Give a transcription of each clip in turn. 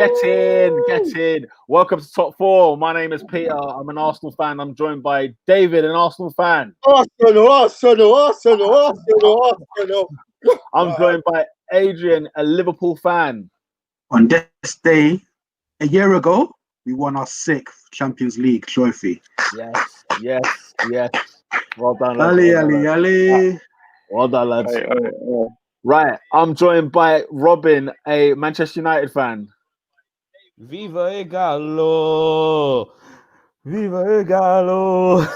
Get in. Welcome to Top 4. My name is Peter. I'm an Arsenal fan. I'm joined by David, an Arsenal fan. Arsenal. I'm joined by Adrian, a Liverpool fan. On this day, a year ago, we won our 6th Champions League trophy. Yes. Well done, lads. Ali. Well done, lads. Right, I'm joined by Robin, a Manchester United fan. Viva Igalo! Viva Igalo!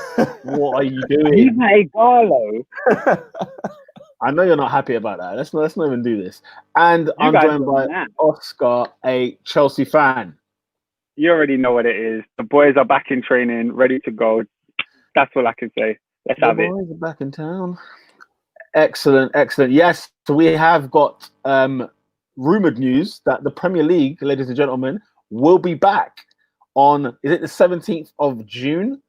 What are you doing? Viva Igalo. I know you're not happy about that. Let's not even do this. And I'm joined by Oscar, a Chelsea fan. You already know what it is. The boys are back in training, ready to go. That's all I can say. Let's have it. The boys are back in town. Excellent. Yes, so we have got rumoured news that the Premier League, ladies and gentlemen, will be back on, is it the 17th of June?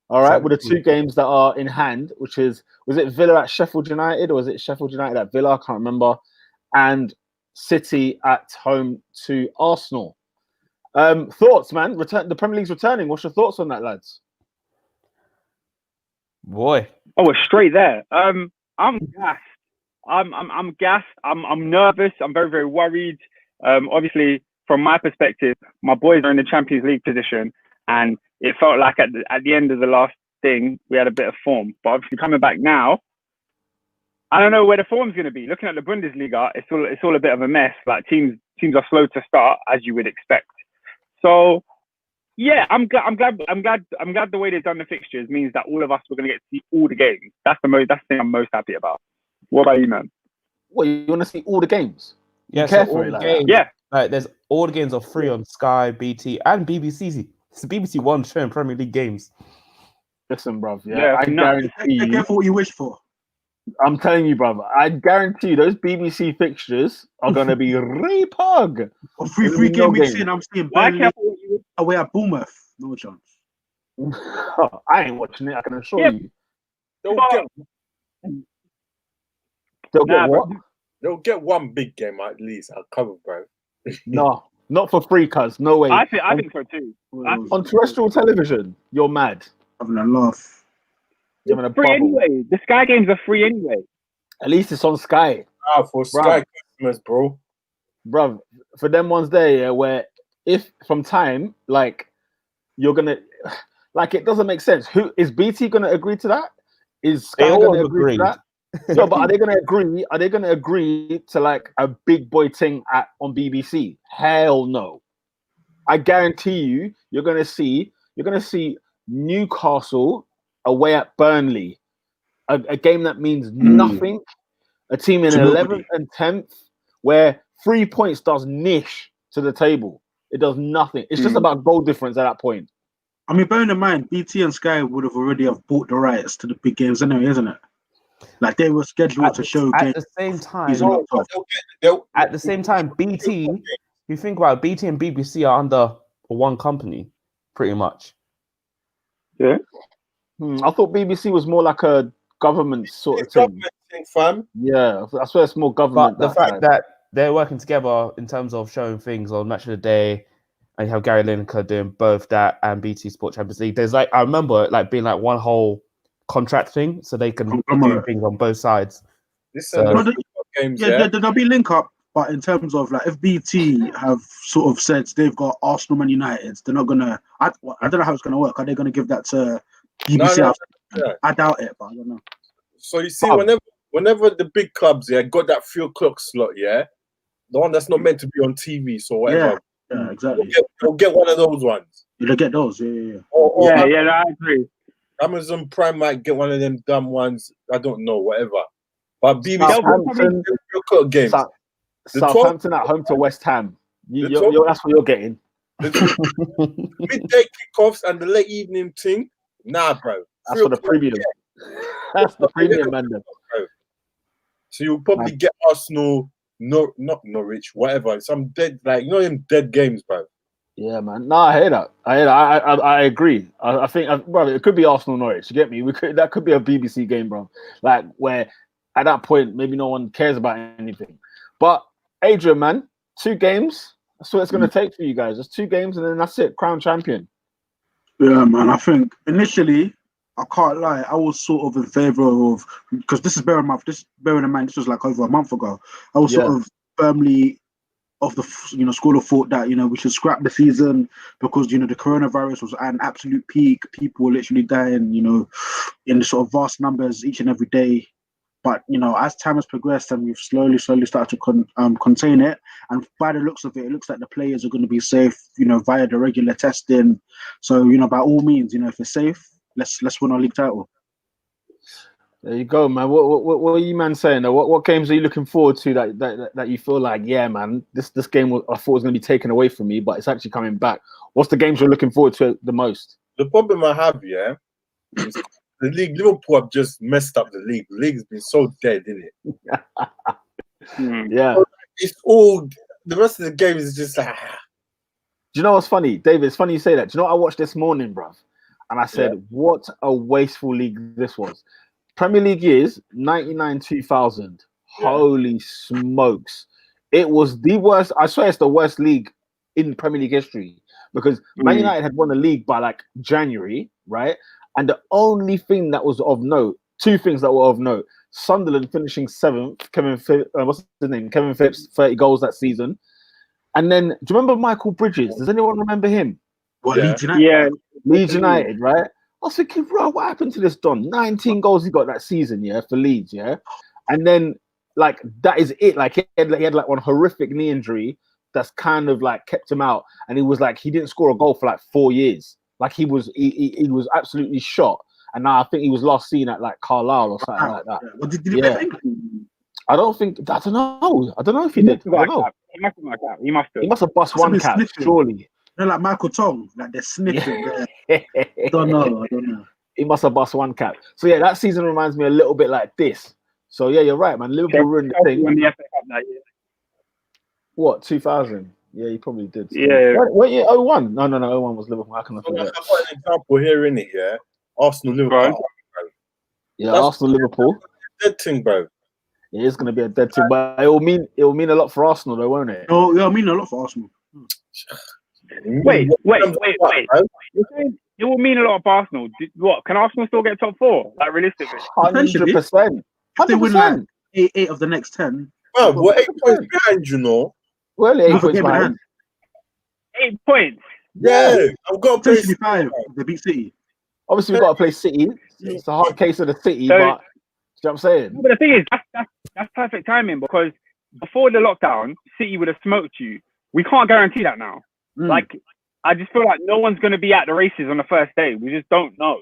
All right, with the 2 games that are in hand, which was it Villa at Sheffield United, or was it Sheffield United at Villa? I can't remember. And City at home to Arsenal. Thoughts, man? The Premier League's returning. What's your thoughts on that, lads? Boy. Oh, we're straight there. I'm gassed. I'm gassed. I'm nervous. I'm very, very worried. Obviously, from my perspective, my boys are in the Champions League position, and it felt like at the end of the last thing, we had a bit of form. But obviously, coming back now, I don't know where the form's going to be. Looking at the Bundesliga, it's all a bit of a mess. Like teams are slow to start, as you would expect. So, yeah, I'm glad the way they've done the fixtures means that all of us were going to get to see all the games. That's the thing I'm most happy about. What about you, man? What, you want to see all the games? Yeah, so all the games. Yeah. Like, there's all the games are free on Sky, BT, and BBC. It's the BBC One showing Premier League games. Listen, bruv. Yeah, I guarantee you. Be careful what you wish for. I'm telling you, brother. I guarantee you those BBC fixtures are going to be repug. Or free game weeks in, I'm seeing Burnley away at Bournemouth. No chance. I ain't watching it. I can assure you. They'll get one big game at least. I'll cover, bro. No, not for free, cuz. No way. I think so too. On terrestrial television, you're mad. Having a laugh. It's free anyway. The Sky games are free anyway. At least it's on Sky. For Sky customers, bro. Bruv, for them ones there, where if from time, like, you're going to... Like, it doesn't make sense. Who is BT going to agree to that? Is Sky going to agree to that? No, but are they going to agree? Are they going to agree to like a big boy thing on BBC? Hell no. I guarantee you, you're going to see Newcastle away at Burnley, a game that means nothing. A team in 11th and 10th, where 3 points does niche to the table. It does nothing. It's just about goal difference at that point. I mean, bearing in mind, BT and Sky would have already bought the rights to the big games anyway, isn't it? Like they were scheduled to show at games. the same time, BT. You think about it, BT and BBC are under one company, pretty much. Yeah. I thought BBC was more like a government sort of thing. Fam. Yeah, I swear it's more government. But the fact that they're working together in terms of showing things on Match of the Day, and you have Gary Lineker doing both that and BT Sport Champions League. There's like, I remember it like being like one whole contract thing, so they can do things on both sides. There'll be link up, but in terms of like if BT have sort of said they've got Arsenal and United, they're not gonna. I don't know how it's gonna work. Are they gonna give that to BBC? No. I doubt it, but I don't know. So you see, whenever the big clubs got that 3 o'clock slot, the one that's not meant to be on TV, so whatever. Yeah, exactly. We'll get one of those ones. You'll get those, yeah. I agree. Amazon Prime might get one of them dumb ones. I don't know, whatever. But BBC Southampton, 3 o'clock games. Southampton at home to West Ham. That's what you're getting. Midday kickoffs and the late evening thing. Nah, bro. That's for the premium. That's the premium, man. So you'll probably get Arsenal, not Norwich, whatever. Some dead, them dead games, bro. Yeah, man. No, I hear that. I agree. I think, bro, it could be Arsenal Norwich. You get me? That could be a BBC game, bro. Like where at that point maybe no one cares about anything. But Adrian, man, 2 games. That's what it's going to take for you guys. Just 2 games, and then that's it. Crown champion. Yeah, man. I think initially, I can't lie, I was sort of in favor of, because this is bearing in mind this was like over a month ago. I was sort Yeah. of firmly of the school of thought that we should scrap the season because the coronavirus was at an absolute peak. People were literally dying, in the sort of vast numbers each and every day. But as time has progressed and we've slowly started to contain it, and by the looks of it, it looks like the players are going to be safe, via the regular testing. So by all means, if it's safe, let's win our league title. There you go, man. What are you, man, saying? What games are you looking forward to that you feel like, yeah, man, this game I thought was going to be taken away from me, but it's actually coming back? What's the games you're looking forward to the most? The problem I have, is the league. Liverpool have just messed up the league. The league's been so dead, isn't it? Yeah. So it's all the rest of the game is just like. Do you know what's funny, David? It's funny you say that. Do you know what I watched this morning, bruv? And I said, what a wasteful league this was. Premier League years, 99, 2000. Yeah. Holy smokes. It was the worst. I swear it's the worst league in Premier League history because Man United had won the league by like January, right? And the only thing that was of note, 2 things that were of note, Sunderland finishing 7th, what's his name? Kevin Phillips, 30 goals that season. And then, do you remember Michael Bridges? Does anyone remember him? What, Leeds United? Yeah. Leeds United, right? I was thinking, bro, what happened to this Don? 19 goals he got that season, for Leeds, And then, like, that is it. Like, he had like one horrific knee injury that's kind of like kept him out. And he was like, he didn't score a goal for like 4 years. Like, he was absolutely shot. And now I think he was last seen at like Carlisle or something like that. Well, did he play for England? I don't know if he did. I don't know. He must have got a cap. He must have bust one cap, surely. Like Michael Tong, like they're sniffing. I don't know. He must have bust one cap. So yeah, that season reminds me a little bit like this. So yeah, you're right, man. Liverpool ruined the thing. Won the FA Cup that year. What, 2000? Yeah, he probably did. So. Yeah. What year? 01? No, 01 was Liverpool. How can I forget? I've got an example here, innit? Yeah, Arsenal, Liverpool. Right. Yeah, that's Arsenal, Liverpool. Dead thing, bro. It is going to be a dead thing, but it will mean a lot for Arsenal, though, won't it? Oh, yeah, I mean a lot for Arsenal. Wait. You're saying it will mean a lot for Arsenal. What? Can Arsenal still get top 4? Like, realistically? 100%. If they win like 8 of the next 10. Bro, we're 8 points behind, you know. Well, 8 points behind. 8 points. Yeah, I've got to play 5. They beat City. Obviously, we've got to play City. It's a hard case of the City, but you know what I'm saying? But the thing is, that's perfect timing because before the lockdown, City would have smoked you. We can't guarantee that now. Like, I just feel like no one's going to be at the races on the first day. We just don't know.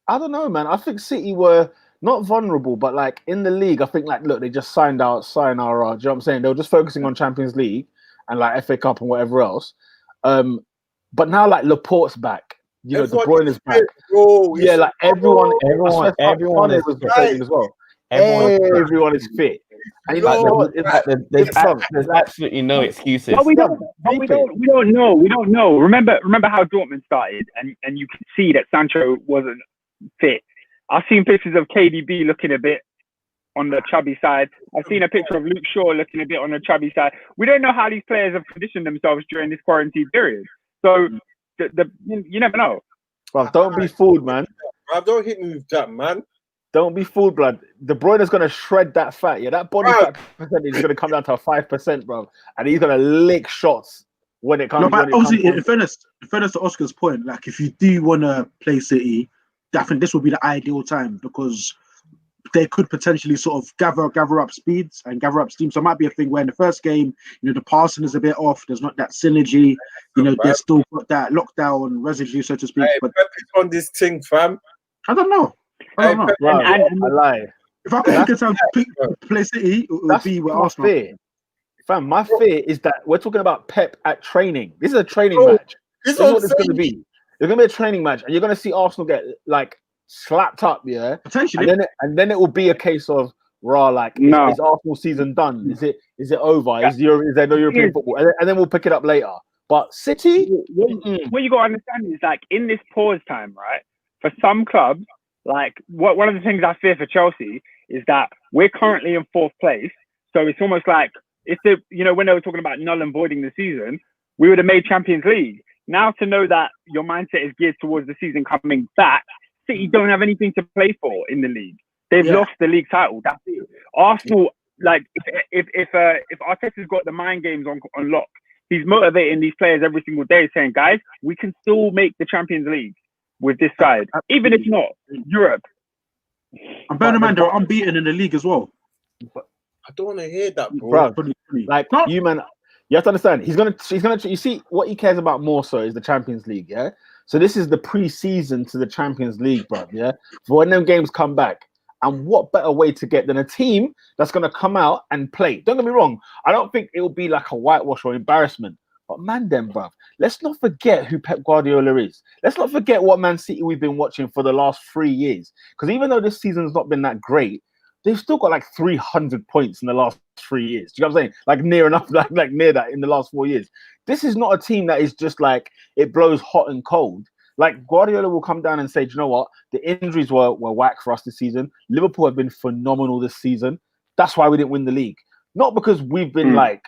I don't know, man. I think City were not vulnerable, but like in the league, I think like, look, they just signed out sayonara. Do you know what I'm saying? They were just focusing on Champions League and like FA Cup and whatever else. But now like Laporte's back. You know, De Bruyne is back. Yeah, like everyone is fit as well. Everyone is fit. And you know, there's absolutely no excuses. But we don't know. We don't know. Remember how Dortmund started, and you could see that Sancho wasn't fit. I've seen pictures of KDB looking a bit on the chubby side. I've seen a picture of Luke Shaw looking a bit on the chubby side. We don't know how these players have conditioned themselves during this quarantine period. So you never know. Well, don't be fooled, man. Bro, don't hit me with that, man. Don't be fooled, blood. De Bruyne is going to shred that fat. Yeah, that body fat percentage is going to come down to 5%, bro. And he's going to lick shots when it comes. No, but obviously, in fairness to Oscar's point, like if you do want to play City, I think this would be the ideal time because they could potentially sort of gather up speeds and gather up steam. So it might be a thing where in the first game, the passing is a bit off. There's not that synergy. There's still got that lockdown residue, so to speak. Hey, but on this thing, fam. I don't know. I lie. If I could pick a time to play City, it would be with Arsenal. Fear. Fam, my fear is that we're talking about Pep at training. This is a training match. This is what it's going to be. It's going to be a training match, and you're going to see Arsenal get like slapped up, potentially, and then it will be a case of is Arsenal season done? Is it over? Is there no European football? And then we'll pick it up later. But City, what you got to understand is like in this pause time, right? For some clubs, like one of the things I fear for Chelsea is that we're currently in 4th place, so it's almost like if they, when they were talking about null and voiding the season, we would have made Champions League. Now to know that your mindset is geared towards the season coming back, City don't have anything to play for in the league. They've lost the league title. That's it. Arsenal, like if Arteta's got the mind games on lock, he's motivating these players every single day, saying, "Guys, we can still make the Champions League with this side, even if not Europe." And bear in mind, they're unbeaten in the league as well. I don't want to hear that, bro. Like you, man. You have to understand. He's gonna. You see, what he cares about more so is the Champions League. Yeah. So this is the pre-season to the Champions League, bro. Yeah. For when them games come back, and what better way to get than a team that's gonna come out and play? Don't get me wrong. I don't think it will be like a whitewash or embarrassment. But man, them, bro. Let's not forget who Pep Guardiola is. Let's not forget what Man City we've been watching for the last 3 years. Because even though this season's not been that great, they've still got like 300 points in the last 3 years. Do you know what I'm saying? Like near enough, like near that in the last 4 years. This is not a team that is just like it blows hot and cold. Like Guardiola will come down and say, do you know what? The injuries were whack for us this season. Liverpool have been phenomenal this season. That's why we didn't win the league. Not because we've been like,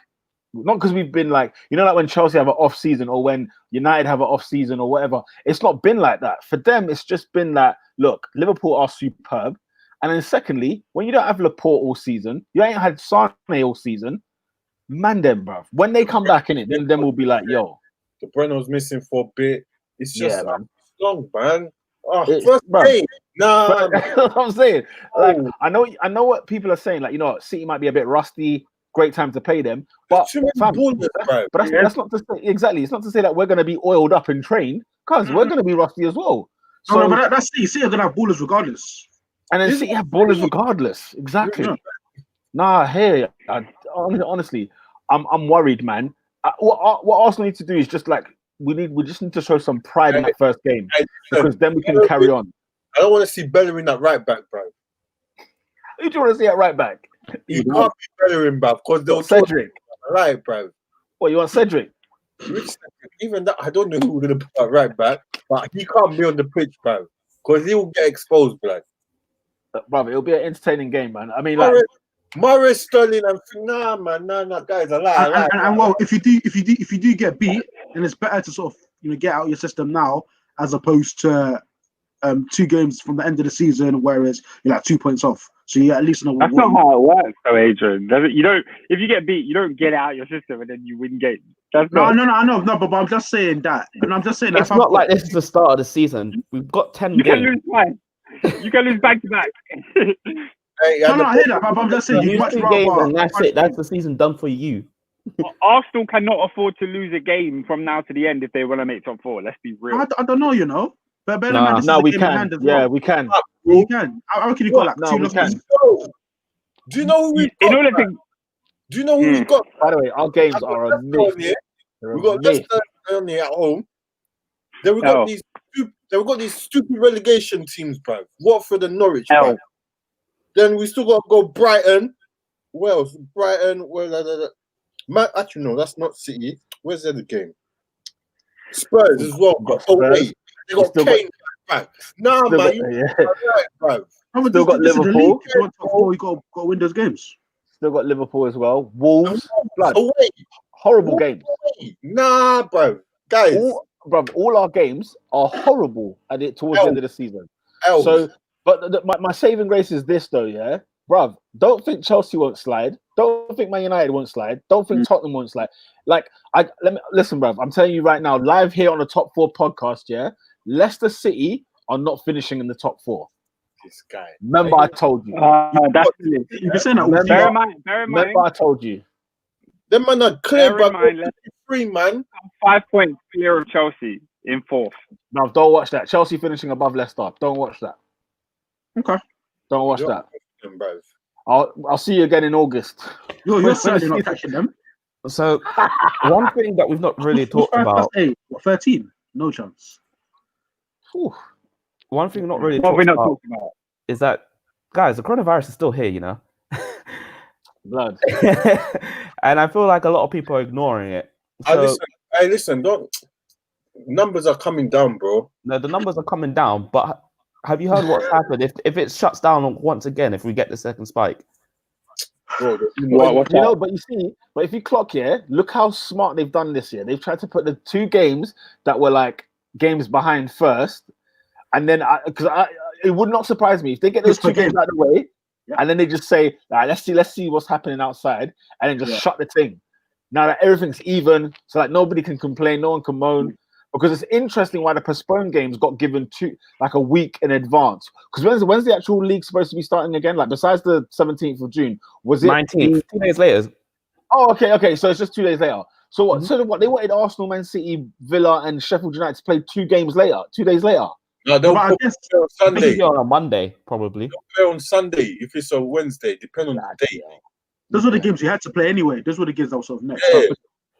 like when Chelsea have an off season or when United have an off season or whatever. It's not been like that. For them, it's just been that, look, Liverpool are superb. And then secondly, when you don't have Laporte all season, you ain't had Sane all season, man them, bruv. When they come back in it, then we'll be like, yo. The Breno's missing for a bit. It's just man. long, man. Oh, It's, first game. Nah. That's what I'm saying. Like, I know what people are saying. Like, City might be a bit rusty. Great time to play them. But, that's not to say, exactly. It's not to say that we're going to be oiled up and trained, because we're going to be rusty as well. So, no, but that's City. City are going to have ballers regardless. And then City have ballers regardless. Exactly. Yeah. Nah, hey, honestly, I'm worried, man. What Arsenal need to do is just like we just need to show some pride in that first game, because then we can carry on. I don't want to see Bellerin at right back, bro. Who do you want to see at right back? He can't be Bellerin, bro, because they'll Cedric. Right, bro. What, you want Cedric? Even that, I don't know who we're gonna put at right back, but he can't be on the pitch, bro, because he will get exposed, bro. Brother, it'll be an entertaining game, man. I mean, Morris, Sterling, and nah, guys, a lie. And well, if you do get beat, then it's better to sort of get out your system now as opposed to 2 games from the end of the season, whereas you're like 2 points off. So you at least know. That's not how it works, though, Adrian. You don't. If you get beat, you don't get out your system and then you win games. No, but I'm just saying that. And I'm just saying it's not like this is the start of the season. We've got 10 games. You can lose twice. You can lose back to back. I hear that, but I'm just saying you much rather. And that's it. That's the season done for you. Arsenal cannot afford to lose a game from now to the end if they want to make top 4. Let's be real. I don't know, But we can. Yeah, we can. You can. I reckon you got like 2 losses. Do you know who we've got? Do you know who we've got? By the way, our games are a myth. We've got Leicester only at home. Then we've got these stupid relegation teams, bro. Watford and Norwich, bro. Then we still got to go Brighton. Where else? Brighton. Actually, no, that's not City. Where's the other game? Spurs as well. Wait. They got Kane back. Nah, man. Still got Liverpool. You got to win those games. Still got Liverpool as well. Wolves. Horrible games. Nah, bro. Guys. All our games are horrible towards the end of the season. So, but my saving grace is this, though, yeah? Bruv, don't think Chelsea won't slide. Don't think Man United won't slide. Don't think Tottenham won't slide. Listen, bruv, I'm telling you right now, live here on the Top 4 podcast, yeah? Leicester City are not finishing in the top 4. This guy. Remember, I told you. That's you can say that. Bear in mind. Remember, I told you. Them man are clear, but 3, man. 5 points clear of Chelsea in 4th. No, don't watch that. Chelsea finishing above Leicester. Don't watch that. Okay. Don't watch that. I'll see you again in August. You're certainly not catching them. So, one thing that we've not really talked about. 13? No chance. Whew. One thing not really talked about is that, guys, the coronavirus is still here, Blood. And I feel like a lot of people are ignoring it. So, listen, numbers are coming down, bro. No, the numbers are coming down, but have you heard what's happened? If it shuts down once again, if we get the second spike? Bro, What's You that? know, but you see, but if you clock here, look how smart they've done this year. They've tried to put the 2 games that were like games behind first, and then it would not surprise me if they get those 2 games out of the way, and then they just say, let's see what's happening outside, and then just shut the thing. Now that everything's even, so like nobody can complain, no one can moan. Because it's interesting why the postponed games got given a week in advance. Because when's the actual league supposed to be starting again? Like besides the 17th of June, was it 19th? 2 days later. Oh, okay. So it's just 2 days later. So what? So what? They wanted Arsenal, Man City, Villa, and Sheffield United to play 2 games later, 2 days later. No, they'll play on Sunday. On a Monday, probably. They'll play on Sunday if it's a Wednesday, depending on the day. Those were the games you had to play anyway. Those were the games that were sort of next. Yeah.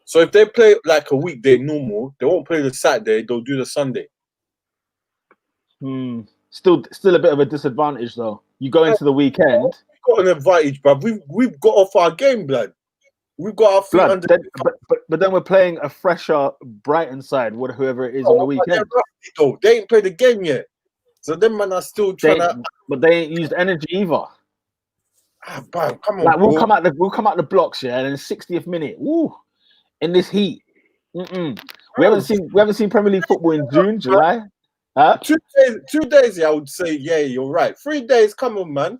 So if they play like a weekday normal, they won't play the Saturday. They'll do the Sunday. Still a bit of a disadvantage though. You go into the weekend. We've got an advantage, but we've got off our game, blood. We've got our feet under. But then we're playing a fresher Brighton side, whoever it is on the weekend. They ain't played the game yet, so them man are still trying to. But they ain't used energy either. Bro, come on, like we'll come out the blocks, and in the 60th minute, in this heat. We haven't seen Premier League football in June, July. Huh? 2 days, I would say, yeah, you're right. 3 days, come on, man.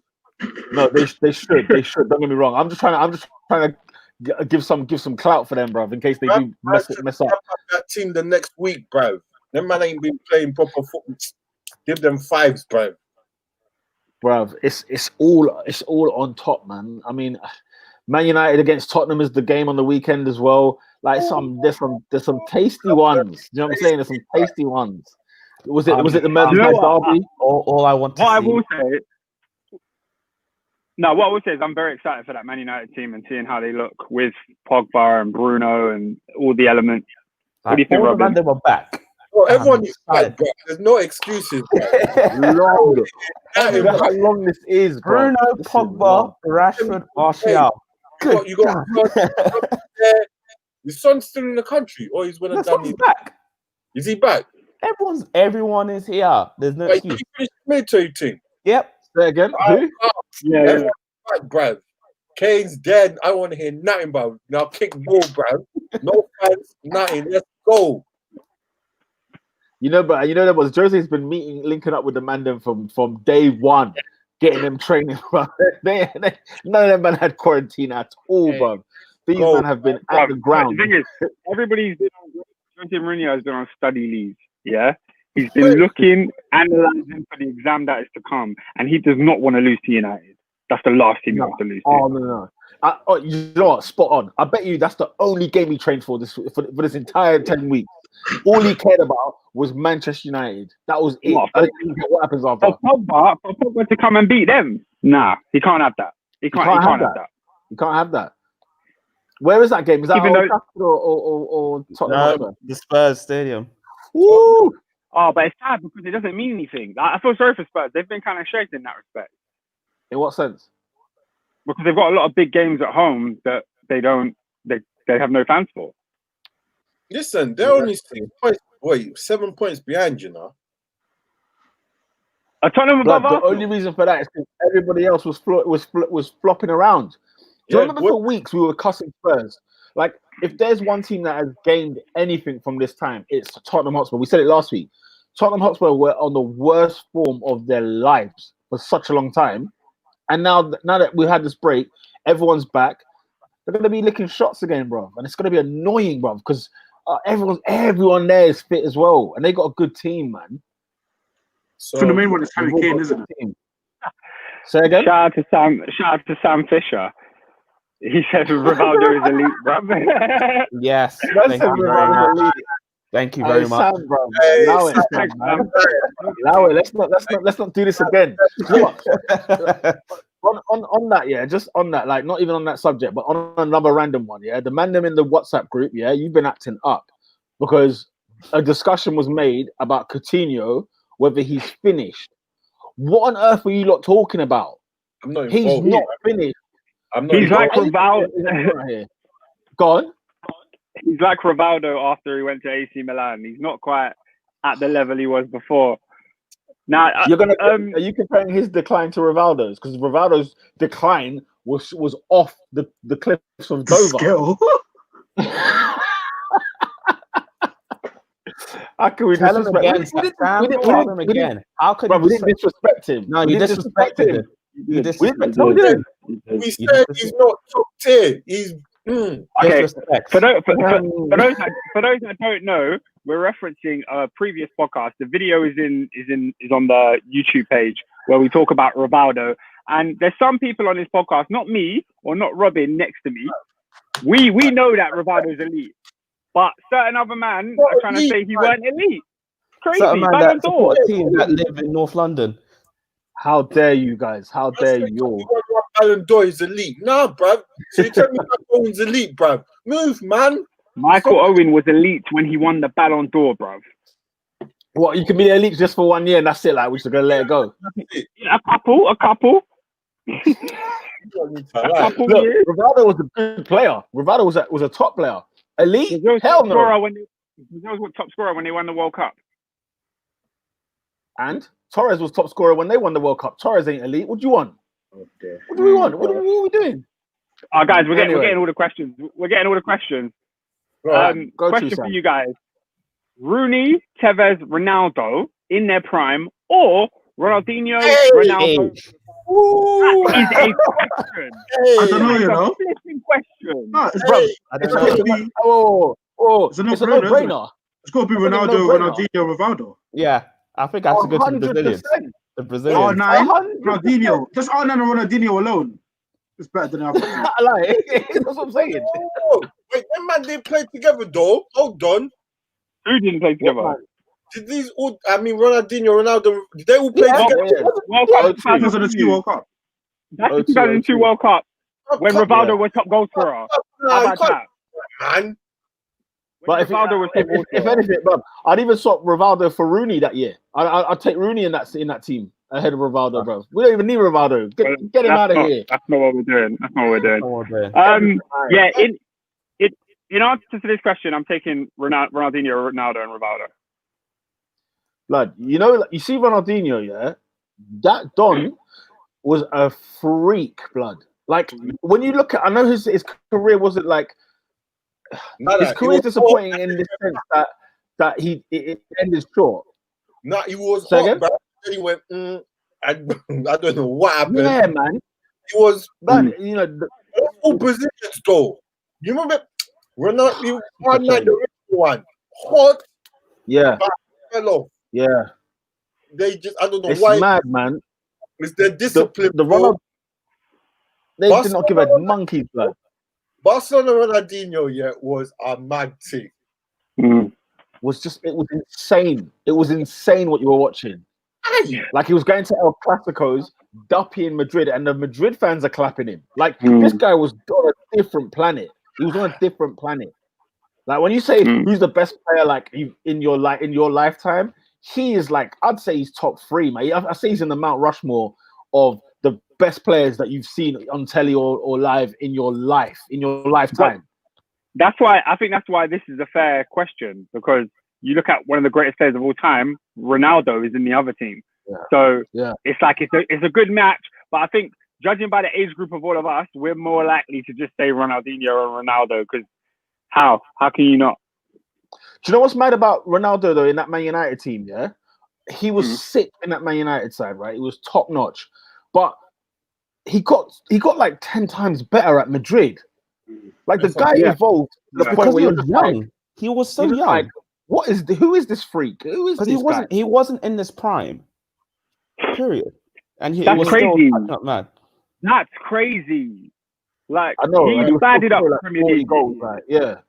No, they should. Don't get me wrong. I'm just trying to give some clout for them, bro, in case they do mess up. That team the next week, bro. Them man ain't been playing proper football. Give them 5s, bro. Bro, it's all on top, man. I mean, Man United against Tottenham is the game on the weekend as well. Like there's some tasty ones. You know what I'm saying? There's some tasty ones. Was it the Merseyside derby? All I want to what see. I will say. No, what I will say is I'm very excited for that Man United team and seeing how they look with Pogba and Bruno and all the elements. What do you think, Robin? They were back. Well, everyone is back, bro. There's no excuses, bro. How long this is, bro. Bruno, Pogba, Rashford, Martial. You got his son's still in the country, or he's when He's back. Is he back? Everyone is here. There's no excuse. He finished military team. Yep. Say again. Who? Yeah. Back, bruv. Kane's dead. I want to hear nothing, bruv. Now kick ball, bruv. No fans, nothing. Let's go. You know that was Jose's been linking up with the man them from day one, getting them training. Bro. None of them man had quarantine at all, bro. These men have been at the ground. The thing is, everybody's been on. Jose Mourinho has been on study leave. Yeah, he's been looking, analysing for the exam that is to come, and he does not want to lose to United. That's the last team he wants to lose to. Oh no. You know what? Spot on. I bet you that's the only game he trained for this entire 10 weeks. All he cared about was Manchester United. That was it. I didn't care what happens after. For Pogba to come and beat them, nah, he can't have that. He can't have that. You can't have that. Where is that game? Is that Old Trafford or Tottenham? The Spurs Stadium. Woo! Oh, but it's sad because it doesn't mean anything. I feel sorry for Spurs. They've been kind of shaken in that respect. In what sense? Because they've got a lot of big games at home that they have no fans for. Listen, they're only 7 points behind, you know. Tottenham above The only reason for that is because everybody else was flopping around. Do you remember for weeks we were cussing Spurs? Like, if there's one team that has gained anything from this time, it's Tottenham Hotspur. We said it last week. Tottenham Hotspur were on the worst form of their lives for such a long time. And now that we had this break, everyone's back. They're going to be licking shots again, bro. And it's going to be annoying, bro, because everyone there is fit as well. And they got a good team, man. So the main one is Harry Kane, isn't it? Say again? Shout out to Sam Fisher. He says Rivaldo is elite, bro. Yes. Thank you very much. Sam, bro. Allow it. Let's not do this again. on that, yeah, just on that, like not even on that subject, but on another random one, yeah. The man them in the WhatsApp group, yeah, you've been acting up because a discussion was made about Coutinho, whether he's finished. What on earth are you lot talking about? He's not finished. He's like Rivaldo. Go on. He's like Rivaldo after he went to AC Milan. He's not quite at the level he was before. Now, You're gonna are you comparing his decline to Rivaldo's? Because Rivaldo's decline was off the cliffs of Dover. Skill. How can we Tell him disrespect? again, Sam. Tell him again. How could we didn't disrespect him? No, we you didn't disrespected him. You disrespected him. We said he's not top tier. He's Okay, Disrespect. for those that don't know, we're referencing a previous podcast. The video is on the YouTube page where we talk about Rivaldo. And there's some people on this podcast, not me or not Robin next to me. We know that Rivaldo's elite, but certain other men are trying to say he weren't elite. Crazy. Certain man Ballon that d'Or. support a team that live in North London. How dare you guys? How dare you? Ballon d'Or is elite. Nah, bruv. So you tell me Michael Owen's elite, bruv. Move, man. Michael Owen was elite when he won the Ballon d'Or, bruv. What, you can be elite just for 1 year and that's it? Like, we're just gonna let it go. A couple. Look, Rivaldo was a good player. Rivaldo was a top player. Elite? Hell no. Brazil was top scorer when they won the World Cup. And Torres was top scorer when they won the World Cup. Torres ain't elite. What do you want? Okay. What do we want? What are we doing? Guys, we're getting all the questions. Right, question for you guys: Rooney, Tevez, Ronaldo in their prime, or Ronaldinho, Ronaldo? That is a question. I don't know, you know. Flipping question. No, it's it's a no-brainer. It's got to be Ronaldo, Ronaldinho, Rivaldo. Yeah, I think I have to go to the Brazilians. The Brazilians. R9, Ronaldinho. Just R9 and Ronaldinho alone. It's better than others. That's what I'm saying. Oh, wait, them man didn't play together though. Hold on. Who didn't play together? Did these all? I mean, Ronaldinho, Ronaldo. Did they all play together? World Cup 2002 World Cup. That's the 2002 World Cup when Rivaldo was top goal scorer. How about that, man? But if anything, bro, I'd even swap Rivaldo for Rooney that year. I'd take Rooney in that team ahead of Rivaldo, bro. We don't even need Rivaldo. Get him out of here. That's not what we're doing. Yeah. In answer to this question, I'm taking Ronaldinho, Ronaldo, and Rivaldo. Blood, you see Ronaldinho, yeah. That Don was a freak, blood. Like when you look at, I know his career wasn't like. His career is disappointing in the sense that it ended short. No, he was hot, bro. Then he went, I don't know what happened. Yeah, man. He was, man. All Brazilians though. You remember Ronaldo? One night, the one hot. Yeah. Hello. Yeah. They just, I don't know it's why. It's mad, man. It's their discipline. The Ronald, they did not give a monkey's blood. Barcelona Ronaldinho, was a mad thing. It was insane. It was insane what you were watching. Like he was going to El Clasicos, Duppy in Madrid, and the Madrid fans are clapping him. Like this guy was on a different planet. He was on a different planet. Like when you say who's the best player like in your lifetime, he is like, I'd say he's top 3, man. I say he's in the Mount Rushmore of the best players that you've seen on telly or live in your lifetime. That's why this is a fair question, because you look at one of the greatest players of all time, Ronaldo is in the other team. Yeah. So yeah, it's like it's a good match, but I think judging by the age group of all of us, we're more likely to just say Ronaldinho and Ronaldo, because how can you not? Do you know what's mad about Ronaldo though in that Man United team? Yeah, he was sick in that Man United side, right? He was top notch, but he got like 10 times better at Madrid. Like the guy evolved to the point where he was young. He was so young. Like, who is this freak? Who is this guy? He wasn't in this prime. Period. And he was crazy. Up, man. That's crazy. Like I know, he batted up like Premier League goals, right? Yeah.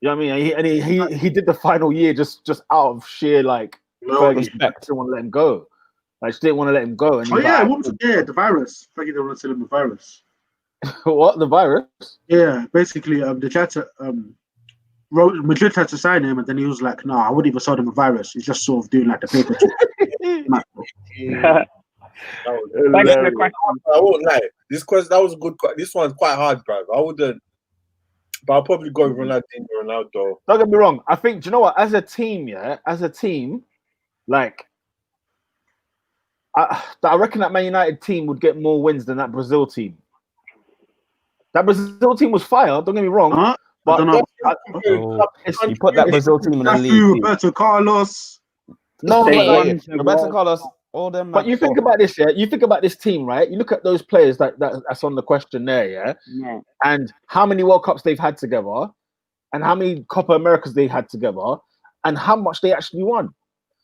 You know what I mean? He did the final year just out of sheer like respect. Didn't want to let him go. I just didn't want to let him go. And the virus. I think they want to tell him the virus. What, the virus? Yeah, basically, they tried to Madrid tried to sign him, and then he was like, "No, I wouldn't even sell him a virus. He's just sort of doing like the paper." Thanks for the question. I won't lie. That was a good. This one's quite hard, bro. I wouldn't. But I'll probably go with Ronaldo. Don't get me wrong. I think, do you know what? As a team, like I reckon that Man United team would get more wins than that Brazil team. That Brazil team was fire. Don't get me wrong, I but don't know. You put that Brazil team in the league. Cafu, Roberto Carlos. no, They but won like, the Roberto World Carlos, all them. but you think about this, yeah. You think about this team, right? You look at those players that's on the question there, yeah, No. and how many World Cups they've had together, and how many Copa Americas they had together, and how much they actually won.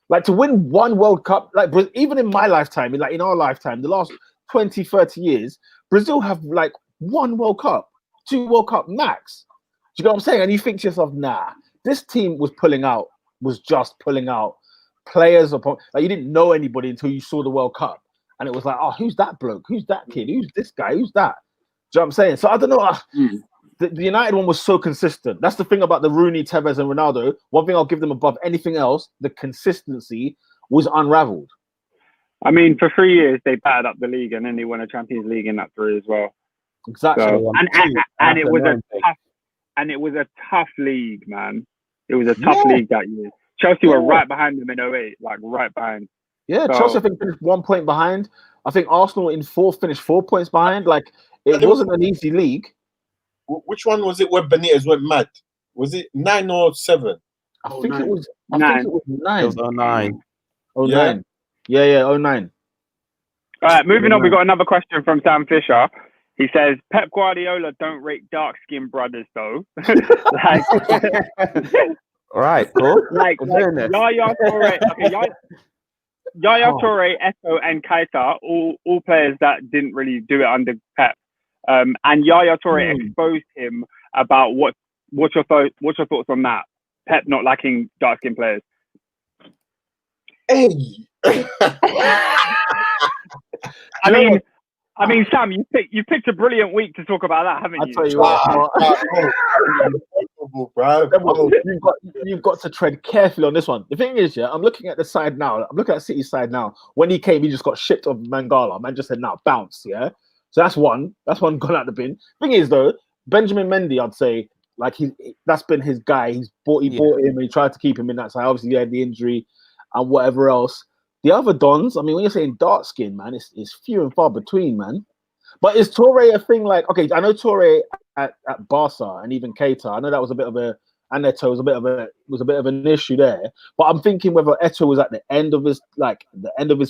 Like to win one World Cup, like even in my lifetime, like in our lifetime, the last 20, 30 years, Brazil have like one World Cup, 2 World Cup max. Do you know what I'm saying? And you think to yourself, nah, this team was just pulling out players upon, like you didn't know anybody until you saw the World Cup. And it was like, oh, who's that bloke? Who's that kid? Who's this guy? Who's that? Do you know what I'm saying? So I don't know. The United one was so consistent. That's the thing about the Rooney, Tevez, and Ronaldo. One thing I'll give them above anything else, the consistency was unraveled. I mean, for 3 years they battered up the league, and then they won a Champions League in that 3 as well. Exactly. So, and it was a tough league, man. It was a tough league that year. Chelsea were right behind them in 08, like right behind. Yeah, So, Chelsea I think finished 1 point behind. I think Arsenal in 4th finished 4 points behind. Like it wasn't an easy league. Which one was it where Benitez went mad? Was it 9 or 7? I think it was 9. It was 9. It was 09. 09. Yeah, 09. All right, moving on. We got another question from Sam Fisher. He says Pep Guardiola don't rate dark-skinned brothers though. Like, All right, cool. like Yaya Toure, Yaya Toure, Eto'o, and Keita, all players that didn't really do it under Pep. And Yaya Toure exposed him about what's your thoughts on that? Pep not liking dark-skinned players. Hey. I mean, Sam, you picked a brilliant week to talk about that, haven't you? I tell you what, you've got to tread carefully on this one. The thing is, yeah, I'm looking at the side now. I'm looking at City's side now. When he came, he just got shipped off Mangala. Man just said, "Now bounce." Yeah, so that's one. That's one gone out the bin. Thing is, though, Benjamin Mendy, I'd say, like that's been his guy. He bought him. And he tried to keep him in that side. Obviously, he had the injury and whatever else. The other Dons, I mean, when you're saying dark skin, man, it's few and far between, man. But is Toure a thing like, okay, I know Toure at Barca and even Keita, I know that was a bit of a, and Eto'o was a bit of an issue there. But I'm thinking whether Eto'o was at the end of his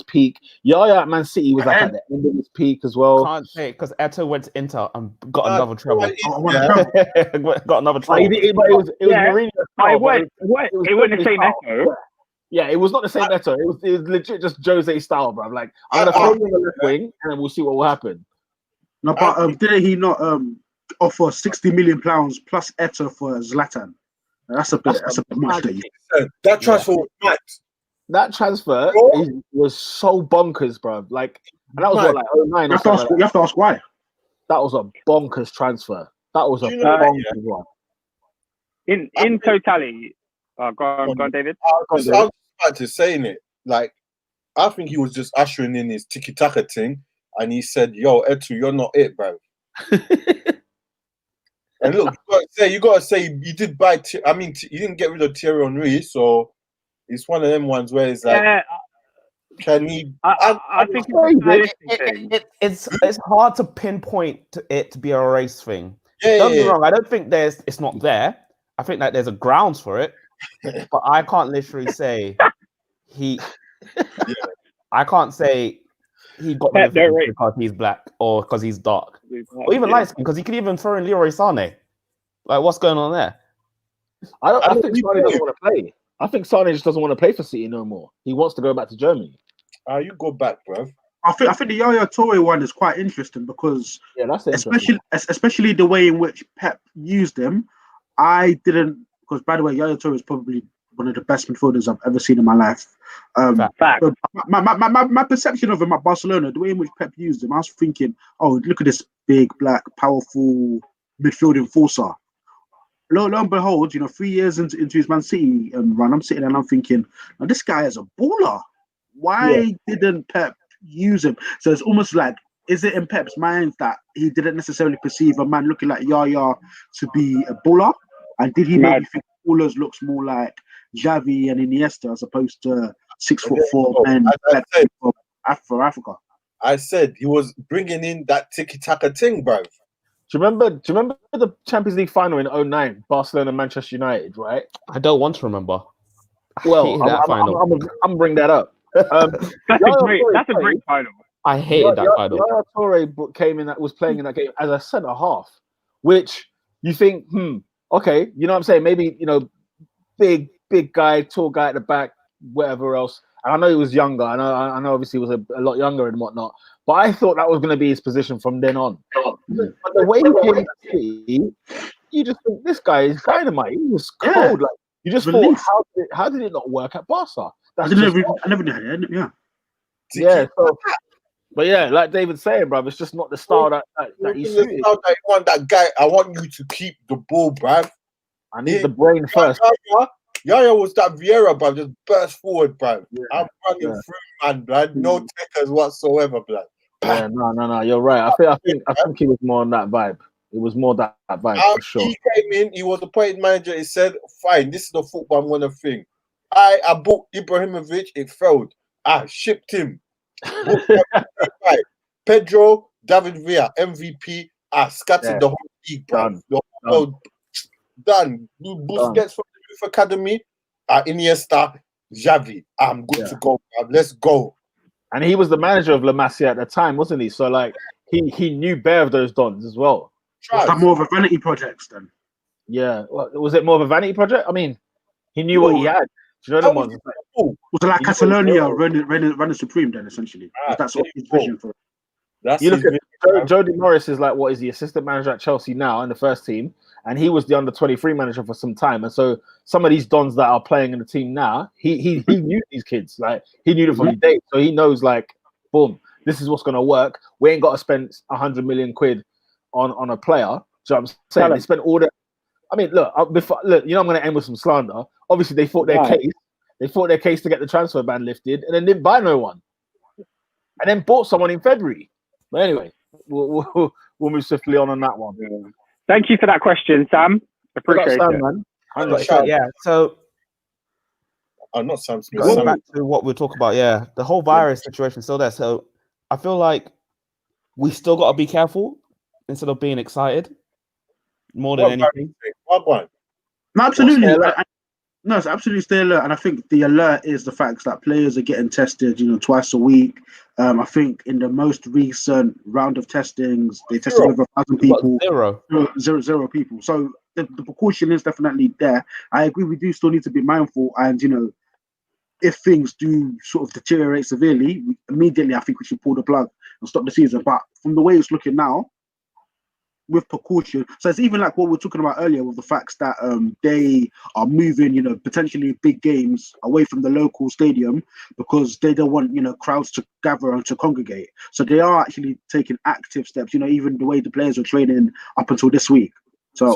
peak. Yaya at Man City was like at the end of his peak as well. Can't say because Eto'o went to Inter and got another trouble. Got another trouble. But it was Mourinho. It wasn't the same Eto'o. Yeah, it was not the same Eto'o. It was legit just Jose style, bro. Like, I'm gonna throw you on the left wing, and then we'll see what will happen. No, but didn't he not offer £60 million plus Eto'o for Zlatan? That's a bit much. That transfer was mad. That transfer was so bonkers, bro. Like, and that was what, like 09 or something. You have to ask why. That was a bonkers transfer. That was a bonkers one. In totality, go on, David. I was about to saying it. Like, I think he was just ushering in his tiki taka thing, and he said, "Yo, Eto'o, you're not it, bro." And look, you gotta say, you did buy. You didn't get rid of Thierry Henry, so it's one of them ones where it's like, can he? I think it's hard to pinpoint it to be a race thing. Yeah, Don't get me wrong. I don't think it's not there. I think that there's a grounds for it, but I can't literally say he. I can't say he got because he's black or because he's dark or even light skin, because he could even throw in Leroy Sané. Like, what's going on there? I think Sané doesn't want to play. I think Sané just doesn't want to play for City no more. He wants to go back to Germany. You go back, bro. I think the Yaya Toure one is quite interesting because that's especially the way in which Pep used him. I didn't, because by the way, Yaya Toure is probably one of the best midfielders I've ever seen in my life. Fact. So my perception of him at Barcelona, the way in which Pep used him, I was thinking, oh, look at this big, black, powerful midfield enforcer. Lo and behold, 3 years into his Man City run, I'm sitting there and I'm thinking, now this guy is a baller. Why didn't Pep use him? So it's almost like, is it in Pep's mind that he didn't necessarily perceive a man looking like Yaya to be a baller? And did he maybe think ballers looks more like Xavi and Iniesta as opposed to 6'4" men? for Africa. I said he was bringing in that tiki-taka thing, bruv. Do you remember the Champions League final in 2009, Barcelona Manchester United, right? I don't want to remember. I Well, hated that final. I'm gonna bring that up. That's a great final. I hated that final. Yaya Toure came in, that was playing in that game as a centre half, which you think, okay, you know what I'm saying? Maybe, big guy, tall guy at the back, whatever else. And I know he was younger. I know obviously he was a lot younger and whatnot. But I thought that was going to be his position from then on. But the way he came to City, you just think this guy is dynamite. He was cold. Yeah. Like you just thought, how did it not work at Barca? I never did it. Yeah. Yeah. So, but yeah, like David's saying, bruv, it's just not the style that he suited. That guy, I want you to keep the ball, bruv. I need the brain first. Yaya was that Vieira, bruv, just burst forward, bruv. Yeah. I'm running through, man, blood. No takers whatsoever, blood. Yeah, no, you're right. I think he was more on that vibe. It was more that vibe for sure. He came in, he was appointed manager. He said, fine, this is the football I'm gonna think. I bought Ibrahimovic, it failed. I shipped him. Pedro, David Villa, MVP. I scattered the whole league, bro. Done. Busquets from the Youth Academy. Iniesta, Xavi. I'm good to go, bro. Let's go. And he was the manager of La Masia at the time, wasn't he? So like he knew bare of those dons as well. Was that more of a vanity project then? Yeah. Well, was it more of a vanity project? I mean, he knew what he had. Do you know the ones? Was it like Catalonia running supreme then, essentially? That's what his vision for it. You look at Jody Morris is like, what is the assistant manager at Chelsea now in the first team, and he was the under-23 manager for some time. And so some of these dons that are playing in the team now, he knew these kids, like he knew them from the day, so he knows like, boom, this is what's gonna work. We ain't got to spend 100 million quid on a player. Do you know what I'm saying? They spent all the. I mean, look, I'm going to end with some slander. Obviously, they fought their case. They fought their case to get the transfer ban lifted, and then didn't buy no one, and then bought someone in February. But anyway, we'll move swiftly on that one. Thank you for that question, Sam. Appreciate Sam, it, man. Yeah. So, not Sam Smith. Going back to what we'll talk about, the whole virus situation is still there. So, I feel like we still got to be careful instead of being excited. More than anything. No, absolutely. No, it's absolutely stay alert. And I think the alert is the fact that players are getting tested, twice a week. I think in the most recent round of testings, they tested over 1,000 people. Zero people. So the precaution is definitely there. I agree. We do still need to be mindful. And, if things do sort of deteriorate severely, immediately I think we should pull the plug and stop the season. But from the way it's looking now, with precaution, so it's even like what we were talking about earlier with the facts that they are moving, potentially big games away from the local stadium because they don't want, crowds to gather and to congregate. So they are actually taking active steps, even the way the players are training up until this week. So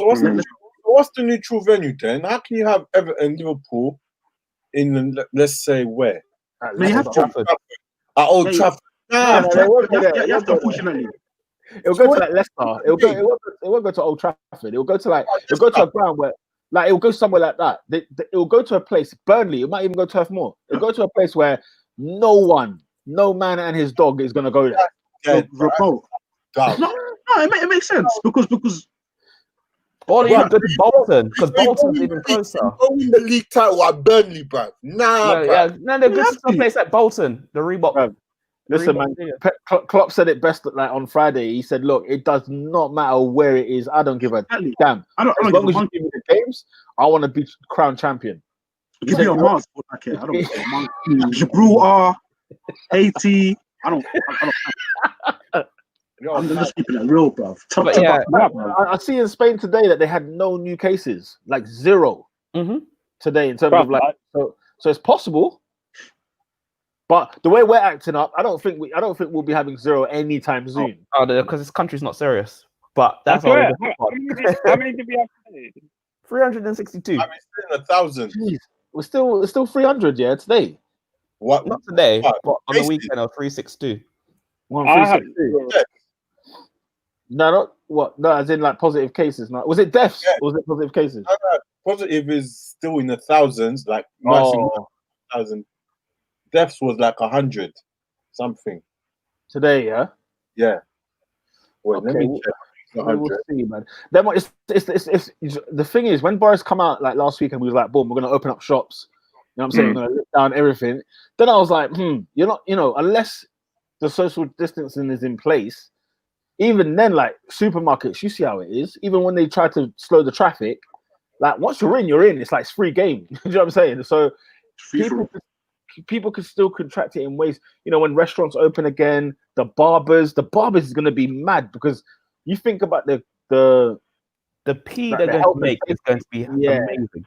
what's the neutral venue then? How can you have Everton, Liverpool in, let's say, where? At Old Trafford. At Old Trafford. Unfortunately. It'll go to like Leicester. It won't go to Old Trafford. It'll go to a ground where, like, it'll go somewhere like that. It'll go to a place, Burnley. It might even go Turf Moor. It'll go to a place where no man and his dog is gonna go there. No, it makes sense because. Or even go to Bolton because Bolton's even closer. Win the league title at Burnley, bro. No, they're good to some place like Bolton, the Reebok. Bro. Listen, man. Klopp said it best like on Friday. He said, "Look, it does not matter where it is. I don't give a damn. As long as you give me the games, I want to be crown champion." Give me a Mars, I care. I don't. Gibraltar, Haiti. I don't. I'm just keeping it real, bro. I see in Spain today that they had no new cases, like zero today in terms of like. So it's possible. But the way we're acting up, I don't think we'll be having zero anytime soon. Because this country's not serious. But that's all. How many did we have today? 362. I mean, still in 1,000. Jeez. We're still 300, today. What? Not today, but on the weekend of 362. 362. No, not what? No, as in like positive cases. No, was it deaths? Yeah. Or was it positive cases? No. Positive is still in the thousands, like 1,000. Deaths was like 100. something. Today, yeah. Yeah. Wait, let Okay, me check. It's we will 100. see, man. Then it's the thing is when Boris come out like last week and we was like, boom, we're gonna open up shops. You know what I'm saying? We're gonna lift down everything. Then I was like, you're not, unless the social distancing is in place. Even then, like supermarkets, you see how it is. Even when they try to slow the traffic, like once you're in, you're in. It's like it's free game. You know what I'm saying? So people can still contract it in ways. When restaurants open again, the barbers is going to be mad because you think about the P they're going to make is going to be amazing.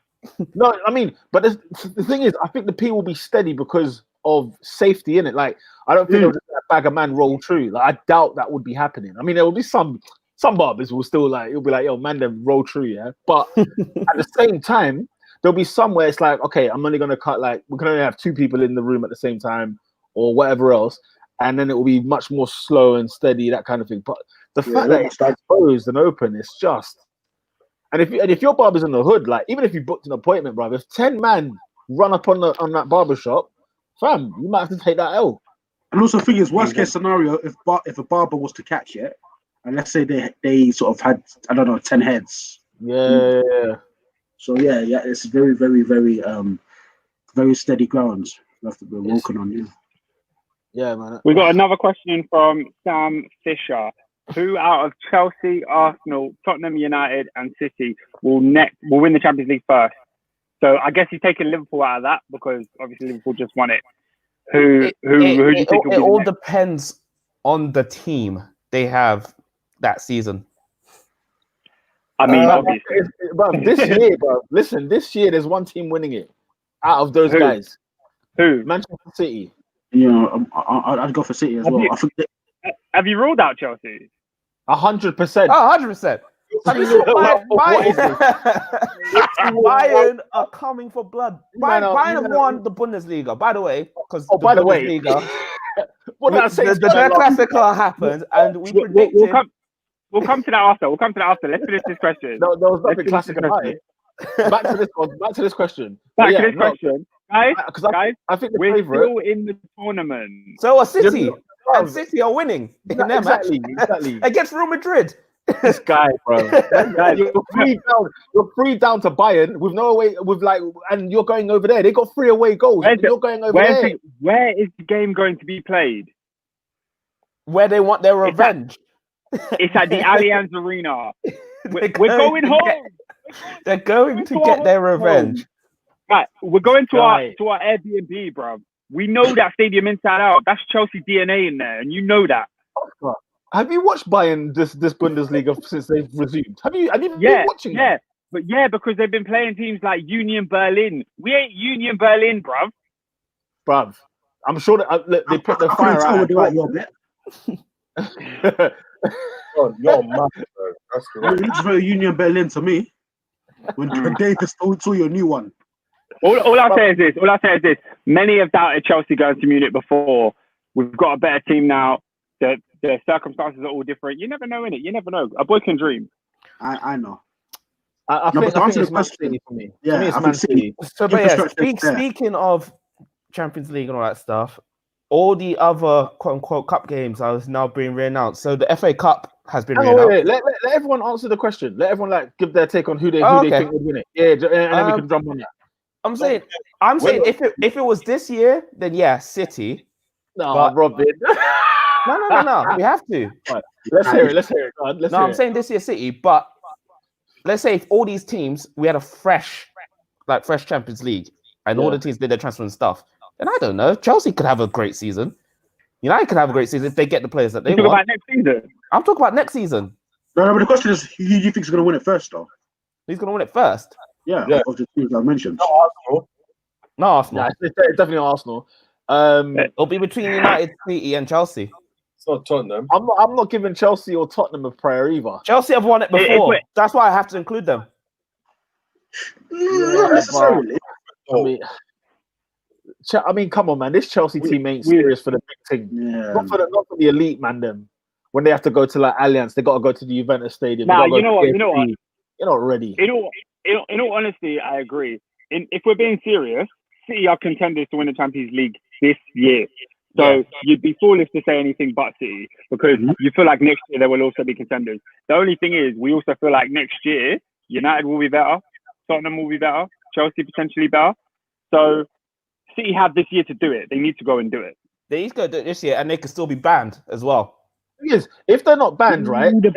No, I mean, but the thing is, I think the P will be steady because of safety in it. Like, I don't think they'll just let a bag of man roll through. Like, I doubt that would be happening. I mean, there will be some barbers will still like, it'll be like, yo, man, them roll through, yeah. But at the same time, there'll be somewhere it's like, okay, I'm only gonna cut like we can only have 2 people in the room at the same time or whatever else, and then it will be much more slow and steady, that kind of thing. But the fact that it's exposed and open, it's just. And if your barber's in the hood, like even if you booked an appointment, bro, if 10 man run up on that barber shop, fam, you might have to take that L. And also, the thing is, worst case scenario, if a barber was to catch it, and let's say they sort of had 10 heads. Yeah. So yeah, it's very, very, very very steady grounds we have to be walking on. Yeah, man. We got another question from Sam Fisher. Who out of Chelsea, Arsenal, Tottenham United, and City will win the Champions League first? So I guess he's taking Liverpool out of that because obviously Liverpool just won it. Who do you think? It all depends on the team they have that season. I mean, obviously, but this year, bro. Listen, this year there's one team winning it out of those guys. Who? Manchester City. I'd go for City as well. Have you ruled out Chelsea? 100%. Oh, 100%. Bayern are coming for blood. Bayern have won the Bundesliga, by the way, because the Bundesliga. What did I say? The Classical happened, and we predicted. We'll come to that after. Let's finish this question. No, there was nothing classic about it. Back to this question. Back to this question. Guys, I think we're still in the tournament. So are City. And City are winning in their exactly. against Real Madrid. This guy, bro. You're 3 down to Bayern with no away, and you're going over there. They got 3 away goals. You're going over there. Where is the game going to be played? Where they want their revenge. It's at the Allianz Arena. We're going home. They're going to get their revenge. Right, we're going to our Airbnb, bro. We know that stadium inside out. That's Chelsea DNA in there, and you know that. Have you watched Bayern this Bundesliga since they've resumed? Have you been watching? Yeah, because they've been playing teams like Union Berlin. We ain't Union Berlin, bruv. I'm sure that they put the fire out. You're mad, bro. That's right. It looks very Union Berlin to me. When Davis saw your new one. All I say is this. Many have doubted Chelsea going to Munich before. We've got a better team now. The circumstances are all different. You never know, innit? You never know. A boy can dream. I know. I think it's Man City for me. Yeah, for me, it's Man City. So, but yeah, speaking of Champions League and all that stuff, all the other quote-unquote cup games are now being re-announced. So the FA Cup has been re-announced. Wait. Let everyone answer the question. Let everyone give their take on who they think would win it. Yeah, and then we can jump on that. I'm saying if it was this year, then yeah, City. No, Robin. No. We have to. Right. Let's hear it. I'm saying this year City, but let's say if all these teams we had a fresh Champions League and all the teams did their transfer and stuff, then I don't know. Chelsea could have a great season. United could have a great season if they get the players that they want. About next season. I'm talking about next season. No, but the question is, who do you think is going to win it first, though? Who's going to win it first? Yeah, of the teams I mentioned. No, Arsenal. Yeah, it's definitely Arsenal. It'll be between United, City, and Chelsea. It's not Tottenham. I'm not giving Chelsea or Tottenham a prayer either. Chelsea have won it before. That's why I have to include them. Not necessarily. I mean, come on, man. This Chelsea team ain't serious for the big thing. Yeah. Not for the elite, man. Them when they have to go to Allianz, they got to go to the Juventus Stadium. You know what? You're not ready. In all honesty, I agree. If we're being serious, City are contenders to win the Champions League this year. So you'd be foolish to say anything but City because you feel like next year there will also be contenders. The only thing is, we also feel like next year United will be better, Tottenham will be better, Chelsea potentially better. So City have this year to do it. They need to go and do it. They need to go do it this year, and they could still be banned as well. Yes, if they're not banned, right? Ooh, the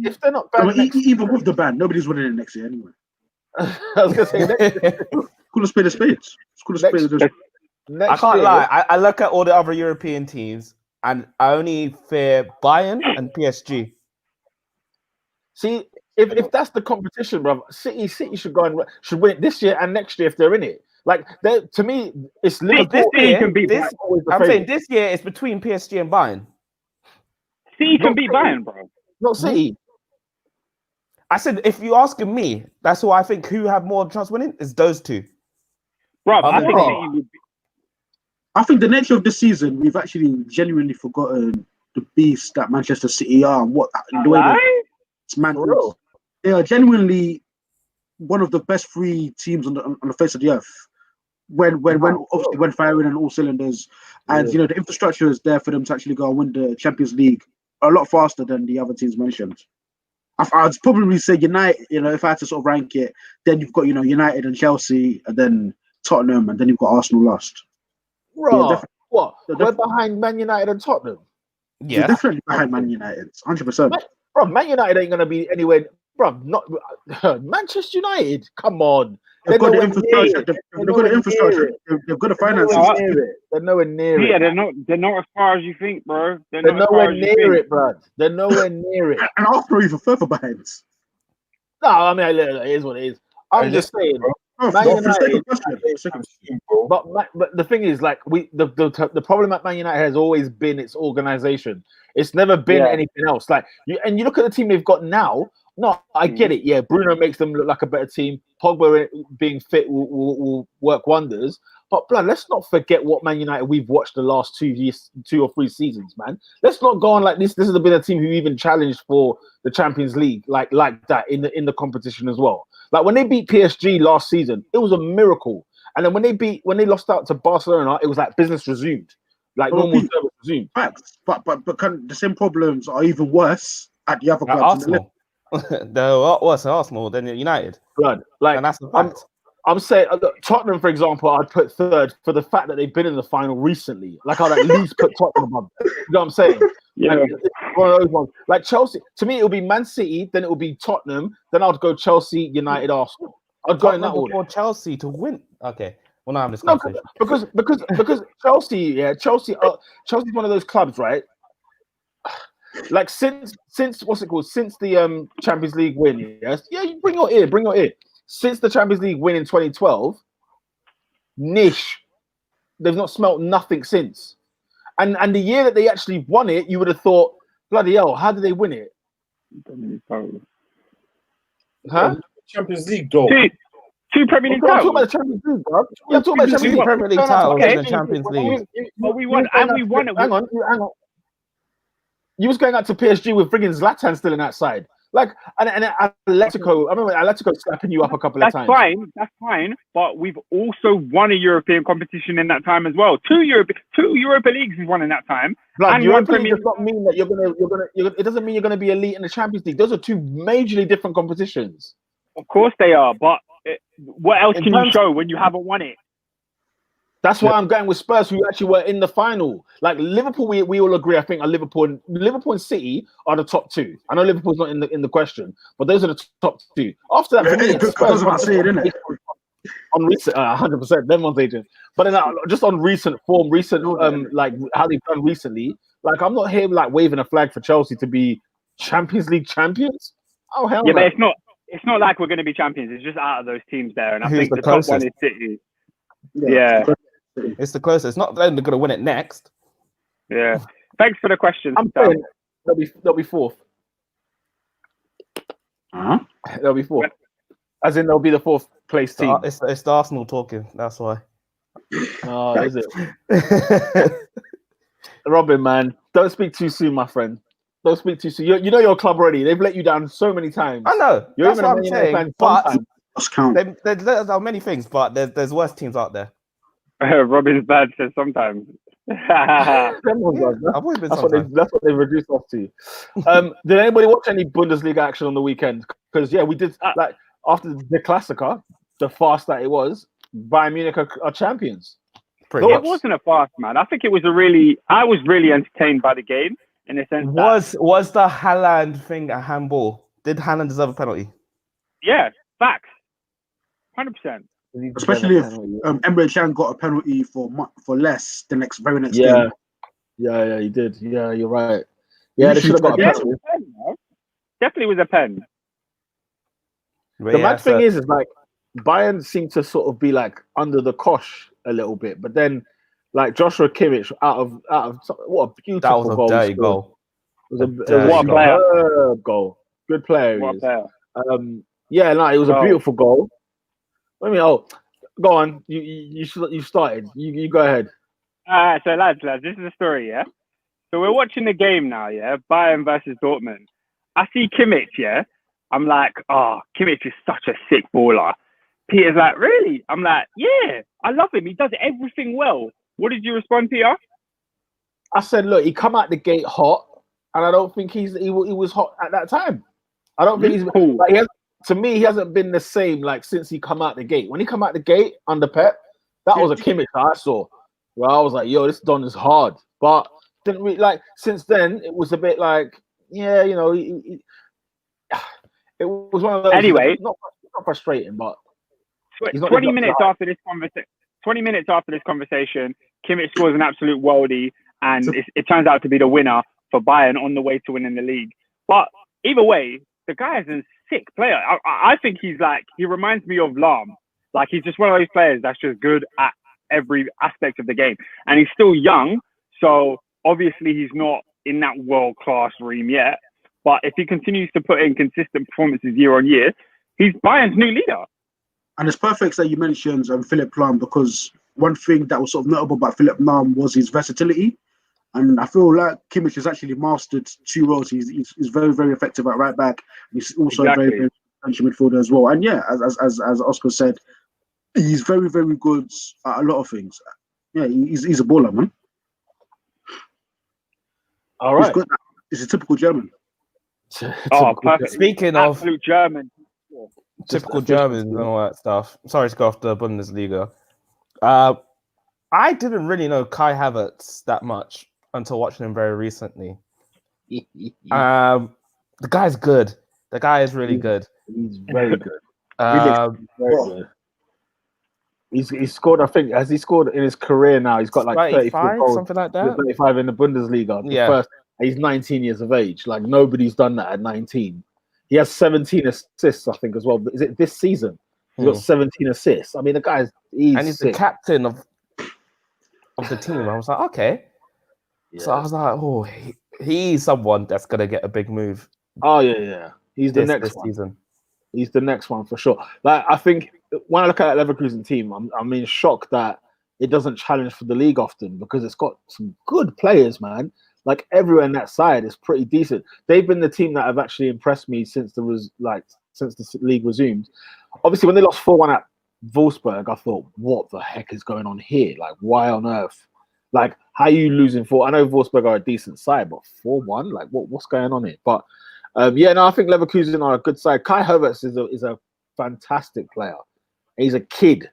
If they're not banned, Even with the ban, nobody's winning it next year anyway. I was gonna say Cool to spade a spades. I can't lie. I look at all the other European teams, and I only fear Bayern and PSG. See, if that's the competition, bro, City should go and should win it this year and next year if they're in it. Like, to me, it's Liverpool. This year can beat. I'm saying this year it's between PSG and Bayern. City can beat Bayern, bro. Not City. I said, if you're asking me, that's who I think who have more chance winning is those two. Bro, I think City would be. I think the nature of the season, we've actually genuinely forgotten the beast that Manchester City are and what the way it's man. They are genuinely one of the best three teams on the face of the earth. When firing on all cylinders, and you know the infrastructure is there for them to actually go and win the Champions League a lot faster than the other teams mentioned. I'd probably say United. You know, if I had to sort of rank it, then you've got United and Chelsea, and then Tottenham, and then you've got Arsenal last. Bro, what? We're behind Man United and Tottenham. Yeah, they're definitely behind Man United, 100%. Bro, Man United ain't gonna be anywhere. Bro, not Manchester United. Come on, they've got the infrastructure. They've got the infrastructure. They've got the finances. They're nowhere near it. Yeah, they're not as far as you think, bro. They're nowhere near it, bro. They're nowhere near it. And Arsenal even further behind. No, I mean, it is what it is. I'm just saying, bro. But the thing is, like, the problem at Man United has always been its organization. It's never been anything else. Like, you look at the team they've got now. No, I get it. Yeah, Bruno makes them look like a better team. Pogba being fit will work wonders. But blood, let's not forget what Man United we've watched the last 2 or 3 seasons, man. Let's not go on like this. This has been a team who even challenged for the Champions League like that in the competition as well. Like when they beat PSG last season, it was a miracle. And then when they lost out to Barcelona, it was like business resumed, like normal service resumed. Facts. But the same problems are even worse at the other clubs. Arsenal. They're a lot worse at Arsenal than United. Blood. Like, and that's the fact. I'm saying Tottenham, for example, I'd put third for the fact that they've been in the final recently. Like I'd at least put Tottenham above. You know what I'm saying? Yeah. Like, it's one of those ones. Like Chelsea, to me, it'll be Man City, then it'll be Tottenham, then I'd go Chelsea, United, Arsenal. I'd go in that order. For Chelsea to win. Okay. Well, now I'm just because Chelsea, Chelsea's one of those clubs, right? Like since what's it called? Since the Champions League win, yes, you bring your ear. Since the Champions League win in 2012, niche, they've not smelt nothing since. And the year that they actually won it, you would have thought, bloody hell, how did they win it? Huh? Champions League, though. Two Premier League I'm titles. talking about the Champions League, bro. I'm talking about the Champions League. Premier League titles in the Champions League. But we won it. Hang on. You was going out to PSG with friggin' Zlatan still in that side. Like, and Atletico, I remember Atletico slapping you up a couple of times. That's fine. But we've also won a European competition in that time as well. Two Europa Leagues we've won in that time. Like, Europa League does not mean that you're gonna. It doesn't mean you're gonna be elite in the Champions League. Those are two majorly different competitions. Of course they are, but what else can you show when you haven't won it? That's why I'm going with Spurs, who actually were in the final. Like Liverpool, we all agree. I think Liverpool and City are the top two. I know Liverpool's not in the question, but those are the top two. After that, for me, Spurs on recent 100%. Them ones agent, but then just on recent form, like how they've done recently. Like I'm not here like waving a flag for Chelsea to be Champions League champions. Oh hell, yeah, no. But it's not like we're going to be champions. It's just out of those teams there, and I think the top one is City. Yeah. It's the closest. It's not that they're going to win it next. Yeah. Thanks for the question. I'm saying they'll be fourth. They'll be fourth. As in, they'll be the fourth place team. It's the Arsenal talking. That's why. Oh, is it? Robin, man, don't speak too soon, my friend. Don't speak too soon. You know your club already. They've let you down so many times. I know. You're that's what I'm saying. But there are many things, but there's worse teams out there. Robin's bad says sometimes. Them ones, Yeah, man. I've always been That's what sometimes. that's what they reduced us to. Did anybody watch any Bundesliga action on the weekend? Because yeah, we did. Like after the Klassiker, the fast that it was, Bayern Munich are champions. Pretty It much. wasn't a fast, man. I think it was I was really entertained by the game in the sense that, Was the Haaland thing a handball? Did Haaland deserve a penalty? yeah, facts, 100%. Especially if Emre Can got a penalty for less the very next game. Yeah, he did. Yeah, you're right. Yeah, they should have got a penalty. Definitely was a pen. The mad thing is like Bayern seem to sort of be like under the cosh a little bit, but then like Joshua Kimmich out of what a beautiful that was a goal. dirty goal. It was a superb goal. Good player. What a player. Yeah, no, it was a beautiful goal. Go on. You started. You go ahead. So lads, this is the story, yeah? So we're watching the game now, yeah? Bayern versus Dortmund. I see Kimmich, yeah? I'm like, Kimmich is such a sick baller. Peter's like, really? I'm like, yeah, I love him. He does everything well. What did you respond, Peter? I said, look, he come out the gate hot, and I don't think he was hot at that time. I don't think he's cool. Like, to me, he hasn't been the same like since he come out the gate. When he come out the gate under Pep, that was a Kimmich that I saw. Well, I was like, yo, this Don is hard. But didn't really like since then. It was a bit like, yeah, you know, it was one of those. Anyway, not frustrating, but 20 minutes after this conversation, Kimmich scores an absolute worldie, and it turns out to be the winner for Bayern on the way to winning the league. But either way, the guy is a sick player. I think he reminds me of Lahm. Like, he's just one of those players that's just good at every aspect of the game. And he's still young, so obviously he's not in that world-class realm yet. But if he continues to put in consistent performances year on year, he's Bayern's new leader. And it's perfect that you mentioned Philipp Lahm, because one thing that was sort of notable about Philipp Lahm was his versatility. And I feel like Kimmich has actually mastered two roles. He's very, very effective at right back. He's also very, very defensive midfielder as well. And yeah, as Oscar said, he's very, very good at a lot of things. Yeah, he's a baller, man. All right. He's a typical German. Perfect. Speaking of absolute German. Typical Germans and all that stuff. Sorry to go off the Bundesliga. I didn't really know Kai Havertz that much until watching him very recently. The guy's good. The guy is really good. He's very good. Um, Very good. He's scored, I think, has he scored in his career now? He's got like 35 goals, something like that. 35 in the Bundesliga. He's 19 years of age. Like, nobody's done that at 19. He has 17 assists, I think, as well. Is it this season? He's got 17 assists. I mean, the guy's he's the captain of the team. I was like, okay. Yeah. So I was like, oh, he's someone that's gonna get a big move. Oh yeah. He's the next one. Season. He's the next one for sure. Like, I think when I look at that Leverkusen team, I'm shocked that it doesn't challenge for the league often, because it's got some good players, man. Like, everywhere in that side is pretty decent. They've been the team that have actually impressed me since the league resumed. Obviously, when they lost 4-1 at Wolfsburg, I thought, what the heck is going on here? Like, why on earth? Like, how are you losing 4? I know Wolfsburg are a decent side, but 4-1? Like, what's going on here? But I think Leverkusen are a good side. Kai Havertz is a fantastic player. He's a kid.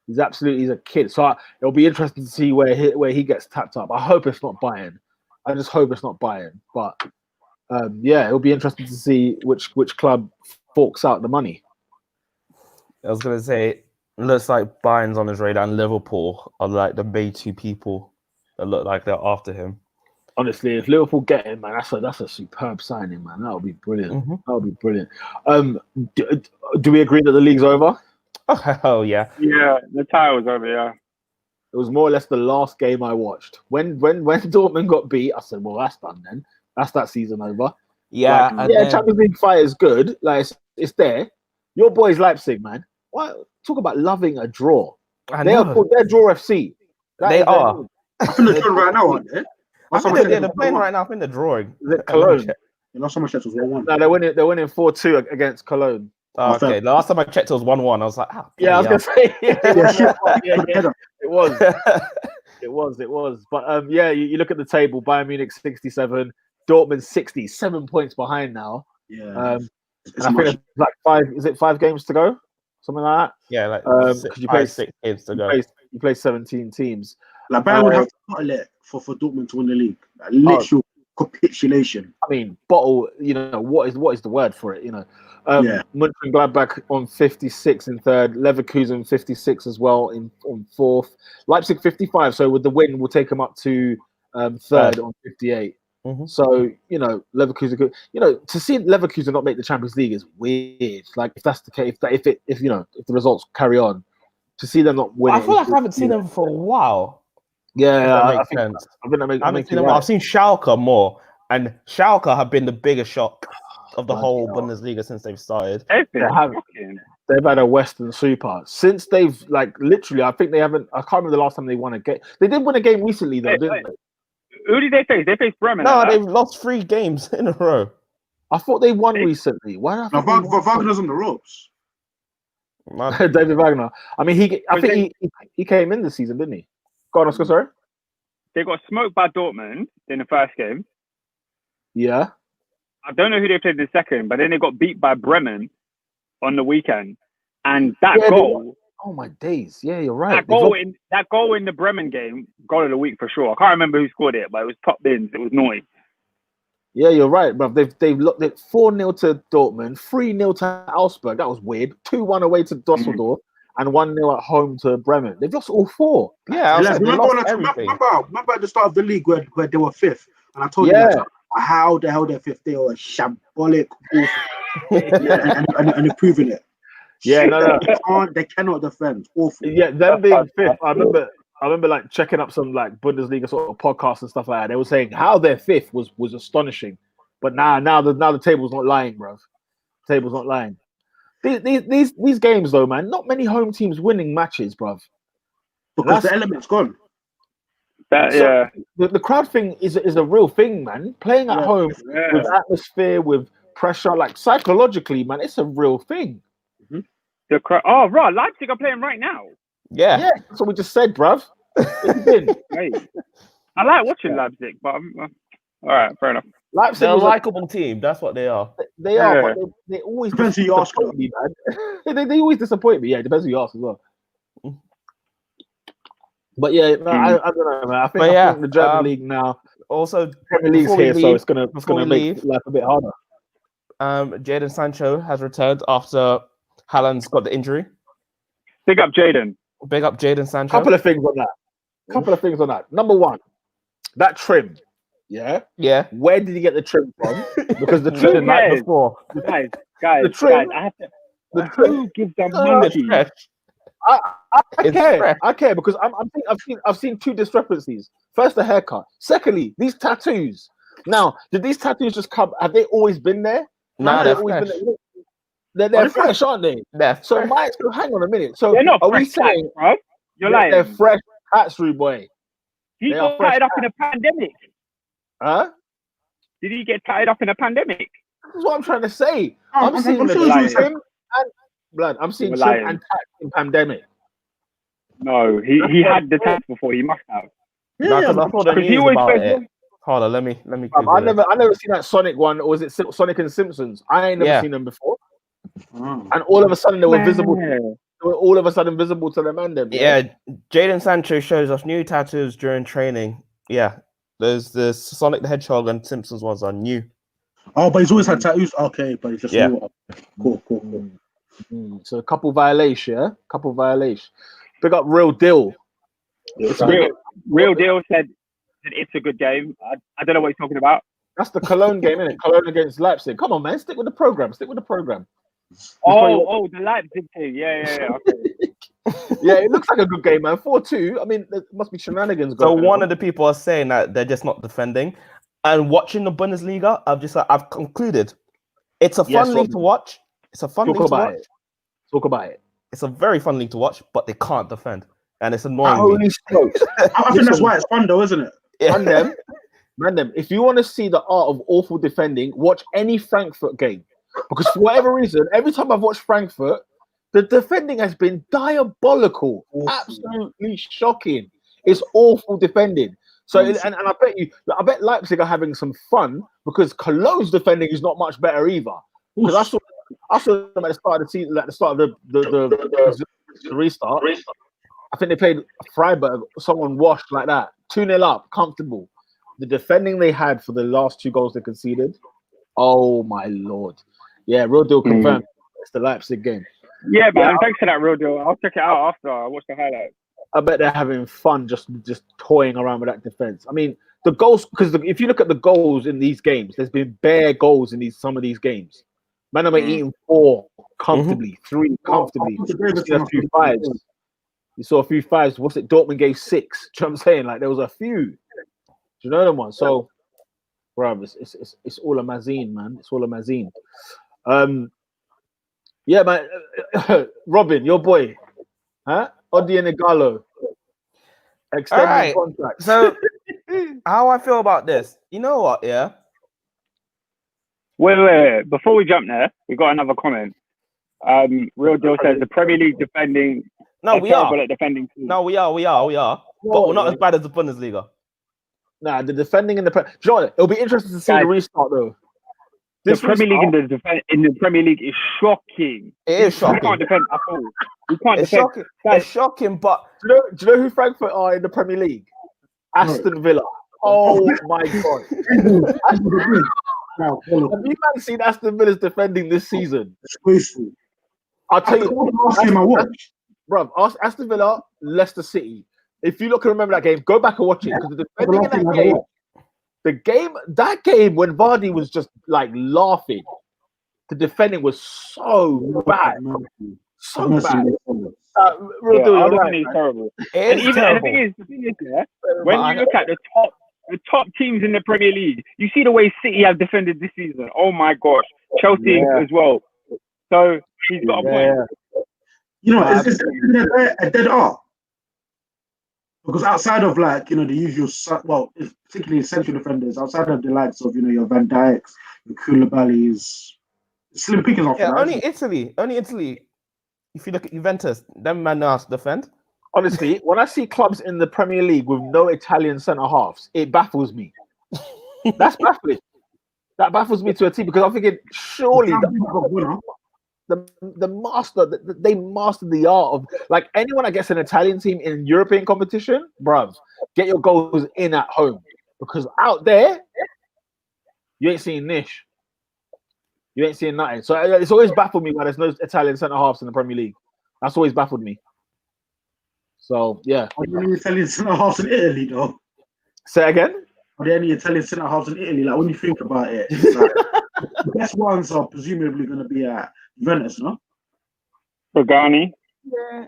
He's a kid. So it'll be interesting to see where he gets tapped up. I hope it's not Bayern. I just hope it's not Bayern. But it'll be interesting to see which club forks out the money. I was gonna say, it looks like Bayern's on his radar, and Liverpool are like the main two people that look like they're after him. Honestly, if Liverpool get him, man, that's a superb signing, man. That would be brilliant. Mm-hmm. That would be brilliant. Do we agree that the league's over? Oh hell yeah! Yeah, the title's over. Yeah, it was more or less the last game I watched. When Dortmund got beat, I said, "Well, that's done then. That's that season over." Yeah, Champions League fight is good. Like, it's there. Your boys Leipzig, man. What? Talk about loving a draw. They're Draw FC. They are. I think they're doing right now, aren't they? They're playing right now. I think they're drawing. Is it Cologne? Last time I checked, it was 1-1. No, they're winning 4-2 against Cologne. Oh, okay. The last time I checked, it was 1-1. I was like, I was gonna say, it was. It was. But yeah, you look at the table. Bayern Munich 67, Dortmund 67 points behind now. Yeah. And I think there's like 5. Is it 5 games to go? Something like that. Yeah, like Because you play 6 games to go. You play 17 teams. Like Bayern would have to bottle it for Dortmund to win the league. Like, literal capitulation. I mean, bottle. What is the word for it? Mönchengladbach on 56 in third, Leverkusen 56 as well on fourth, Leipzig 55. So with the win, we'll take them up to third on 58. Mm-hmm. So Leverkusen could, to see Leverkusen not make the Champions League is weird. Like if that's the case, if the results carry on, to see them not win. I feel like I haven't seen them for a while. Yeah, I think sense. I haven't seen them. I've seen Schalke more, and Schalke have been the biggest shock of the whole Bundesliga since they've started. They've had a Western super since they've literally. I think they haven't. I can't remember the last time they won a game. They did win a game recently though, didn't they? Who did they face? They faced Bremen. No, they've lost 3 games in a row. I thought they won recently. Why? Wagner's on the ropes. David Wagner. I mean, he came in this season, didn't he? Go on, Oscar. Sorry. They got smoked by Dortmund in the first game. Yeah. I don't know who they played in the second, but then they got beat by Bremen on the weekend. And that goal... Oh, my days. Yeah, you're right. That goal in the Bremen game, goal of the week for sure. I can't remember who scored it, but it was top bins. It was Noy. Yeah, you're right, bro. They've looked at 4-0 to Dortmund, 3-0 to Augsburg. That was weird. 2-1 away to Dusseldorf, and 1-0 at home to Bremen. They've lost all 4. Yeah, remember at the start of the league where they were 5th, and I told you how the hell they're 5th. They were shambolic, and they're proving it. Yeah, no. They cannot defend. Awful. Yeah, them being 5th. I remember like checking up some like Bundesliga sort of podcasts and stuff like that. They were saying how they're 5th was astonishing, but now the table's not lying, bro. The table's not lying. These games though, man, not many home teams winning matches, bro. Because the element's gone. The crowd thing is a real thing, man. Playing at home with atmosphere, with pressure, like psychologically, man, it's a real thing. Mm-hmm. The crowd. Oh, right, Leipzig are playing right now. Yeah, that's what we just said, bruv. I like watching Leipzig, but all right, fair enough. Leipzig They're a likable team. That's what they are. They are, but they always disappoint me, man. they always disappoint me. Yeah, it depends who you ask as well. But yeah, I don't know, man. I think the German league now. Also, Premier League's here, so it's gonna make life a bit harder. Jadon Sancho has returned after Haaland's got the injury. Big up Jadon. Big up Jadon Sancho. Couple of things on that. Number one, that trim. Yeah. Where did he get the trim from? Because the trim the night before. Guys, I have to. The trim gives them money. I care because I've seen 2 discrepancies. First, the haircut. Secondly, these tattoos. Now, did these tattoos just come? Have they always been there? No, they're fresh. They're fresh, aren't they? So hang on a minute. So they're not are fresh we saying, bro? You're lying. They're fresh tats, rude boy? He got tied up in a pandemic. Huh? Did he get tied up in a pandemic? That's what I'm trying to say. I'm seeing trim and tats in pandemic. No, he had the tats before. He must have. Yeah, because he always about it. Hold on, let me. I never seen that Sonic one, or was it Sonic and Simpsons? I ain't never seen them before. And all of a sudden they were visible. They were all of a sudden visible to them and them. Yeah, Jadon Sancho shows us new tattoos during training. Yeah, there's the Sonic the Hedgehog and Simpsons ones are new. Oh, but he's always had tattoos. Okay, but he's just new. Cool. So a couple violation. Big up Real Deal. Real Deal said it's a good game. I don't know what he's talking about. That's the Cologne game, isn't it? Cologne against Leipzig. Come on, man. Stick with the program. Oh, the Leipzig team. Yeah. Okay. Yeah, it looks like a good game, man. 4-2. I mean, there must be shenanigans going on. So one of the people are saying that they're just not defending. And watching the Bundesliga, I've concluded it's a fun league to watch. It's a fun league to watch. Talk about it. It's a very fun league to watch, but they can't defend. And it's annoying. I think that's why it's fun, though, isn't it? Yeah. Man, if you want to see the art of awful defending, watch any Frankfurt game. Because for whatever reason, every time I've watched Frankfurt, the defending has been diabolical. Absolutely shocking. It's awful defending. So and I bet Leipzig are having some fun because Cologne's defending is not much better either. Because I saw them at the start of the season, at the start of the restart. I think they played Freiburg. Someone washed like that, 2-0 up, comfortable. The defending they had for the last 2 goals they conceded. Oh my lord! Yeah, real deal confirmed. It's the Leipzig game. Yeah, man. Thanks for that, real deal. I'll check it out after I watch the highlights. I bet they're having fun just toying around with that defense. I mean, the goals, because if you look at the goals in these games, there's been bare goals in some of these games. Man, I'm eating 4 comfortably, 3 comfortably. You saw a few fives. What's it? Dortmund gave 6. Do you know what I'm saying? Like there was a few. Do you know them ones? So, bro, it's all a mazine, man. It's all a mazine. Yeah, man. Robin, your boy, huh? Odion Igalo extending contract. So, how I feel about this? You know what? Yeah. Wait. Before we jump there, we got another comment. Real deal says the Premier League defending. No, we are at defending. No, we are. But we're not as bad as the Bundesliga. Nah, the defending in the. Do you know what? It'll be interesting to see the restart though. The Premier League in the Premier League is shocking. It is shocking. We can't defend at all. We can't It's defend. shocking. It's shocking, but do you know who Frankfurt are in the Premier League? Aston Villa. Oh my god! Have you man seen Aston Villa's defending this season? Disgraceful. I'll tell you, last game I watched. Bro, Aston Villa, Leicester City. If you look and remember that game, go back and watch it because the defending in that game when Vardy was just like laughing, the defending was so bad, so bad. Terrible. And the thing is, when you look at the top teams in the Premier League, you see the way City have defended this season. Oh my gosh, Chelsea as well. So he's got a point. You know, it's a dead art. Because outside of like, you know, the usual, well, particularly central defenders, outside of the likes of, you know, your Van Dijks, your Koulibalys, slim pickings off. Yeah, only Italy. If you look at Juventus, them man know how to defend. Honestly, when I see clubs in the Premier League with no Italian centre halves, it baffles me. That's baffling. That baffles me to a T because I'm thinking, surely they mastered the art of like anyone that gets an Italian team in European competition, bruv, get your goals in at home because out there you ain't seeing niche. You ain't seeing nothing. So it's always baffled me why there's no Italian centre halves in the Premier League. That's always baffled me. So yeah. Are there any Italian centre halves in Italy though? Say again? Are there any Italian centre halves in Italy? Like when you think about it, it's like, the best ones are presumably going to be at Juventus, no? Rugani.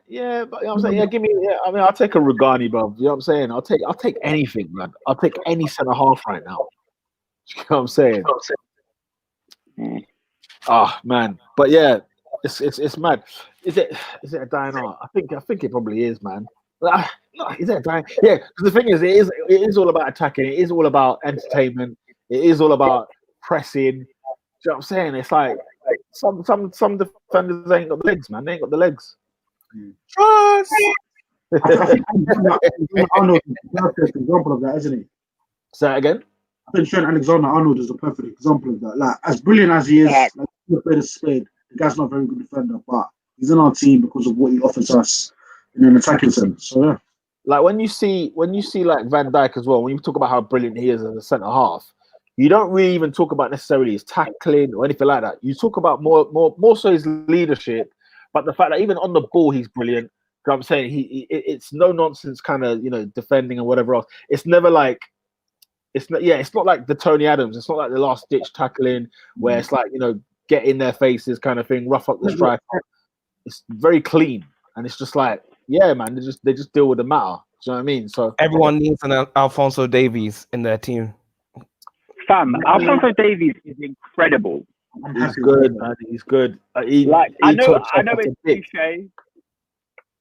Yeah, but you know what I'm saying? Yeah, give me. Yeah, I mean, I'll take a Rugani, bro. You know what I'm saying? I'll take anything, man. I'll take any centre half right now. You know what I'm saying? Oh man, but yeah, it's mad. Is it a dying art? I think it probably is, man. Is it a dying? Yeah, because the thing is, it is all about attacking. It is all about entertainment. It is all about pressing. Do you know what I'm saying? It's like some defenders ain't got the legs, man. They ain't got the legs. Trust. I think Arnold is the perfect example of that, isn't he? Say that again. I think Trent Alexander-Arnold is the perfect example of that. Like, as brilliant as he is, like, the guy's not a very good defender, but he's in our team because of what he offers us in an attacking sense. So yeah. Like when you see like Van Dijk as well, when you talk about how brilliant he is as a centre half, you don't really even talk about necessarily his tackling or anything like that. You talk about more so his leadership, but the fact that even on the ball he's brilliant. You know what I'm saying? It's no nonsense kind of, you know, defending and whatever else. It's never like it's not like the Tony Adams. It's not like the last ditch tackling where it's like, you know, get in their faces kind of thing, rough up the striker. It's very clean, and it's just like, yeah, man, they just deal with the matter. Do you know what I mean? So everyone needs an Alphonso Davies in their team. Fam, Alphonso Davies is incredible. He's good, man. He's good. I know it's cliche.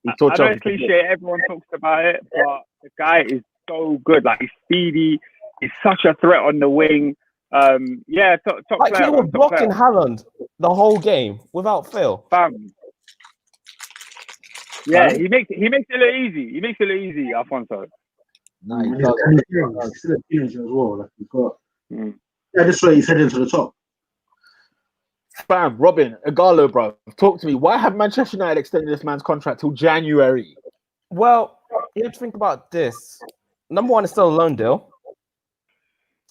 It's cliche. Everyone talks about it, but the guy is so good. Like, he's speedy. He's such a threat on the wing. Top like player. He was blocking Haaland the whole game without fail. Fam. Yeah, he makes it look easy. Alfonso. No, he And doesn't. he's still a teenager as well. Like he's got. Mm. Yeah, this way he's heading to the top. Fam, Robin, Igalo, bro, talk to me. Why have Manchester United extended this man's contract till January? Well, you have to think about this. Number one, it's still a loan deal.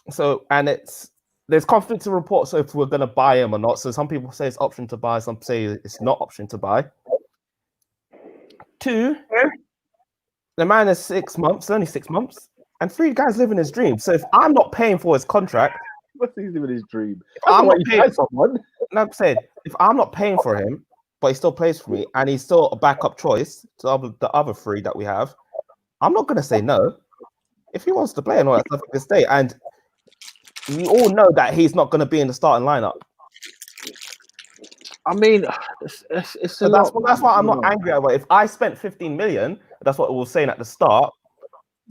So, and there's conflicting reports if we're going to buy him or not. So some people say it's option to buy, some say it's not option to buy. Two, the man is 6 months, only 6 months, and three guys living his dream. So if I'm not paying for his contract, What's he doing his dream? I'm not you paying. buy someone. No, I'm saying if I'm not paying for him, but he still plays for me, and he's still a backup choice to the other three that we have, I'm not going to say no. If he wants to play and all that stuff, he can stay. And we all know that he's not going to be in the starting lineup. I mean, it's So a that's lot. why I'm not angry at it. If I spent 15 million, that's what we were saying at the start,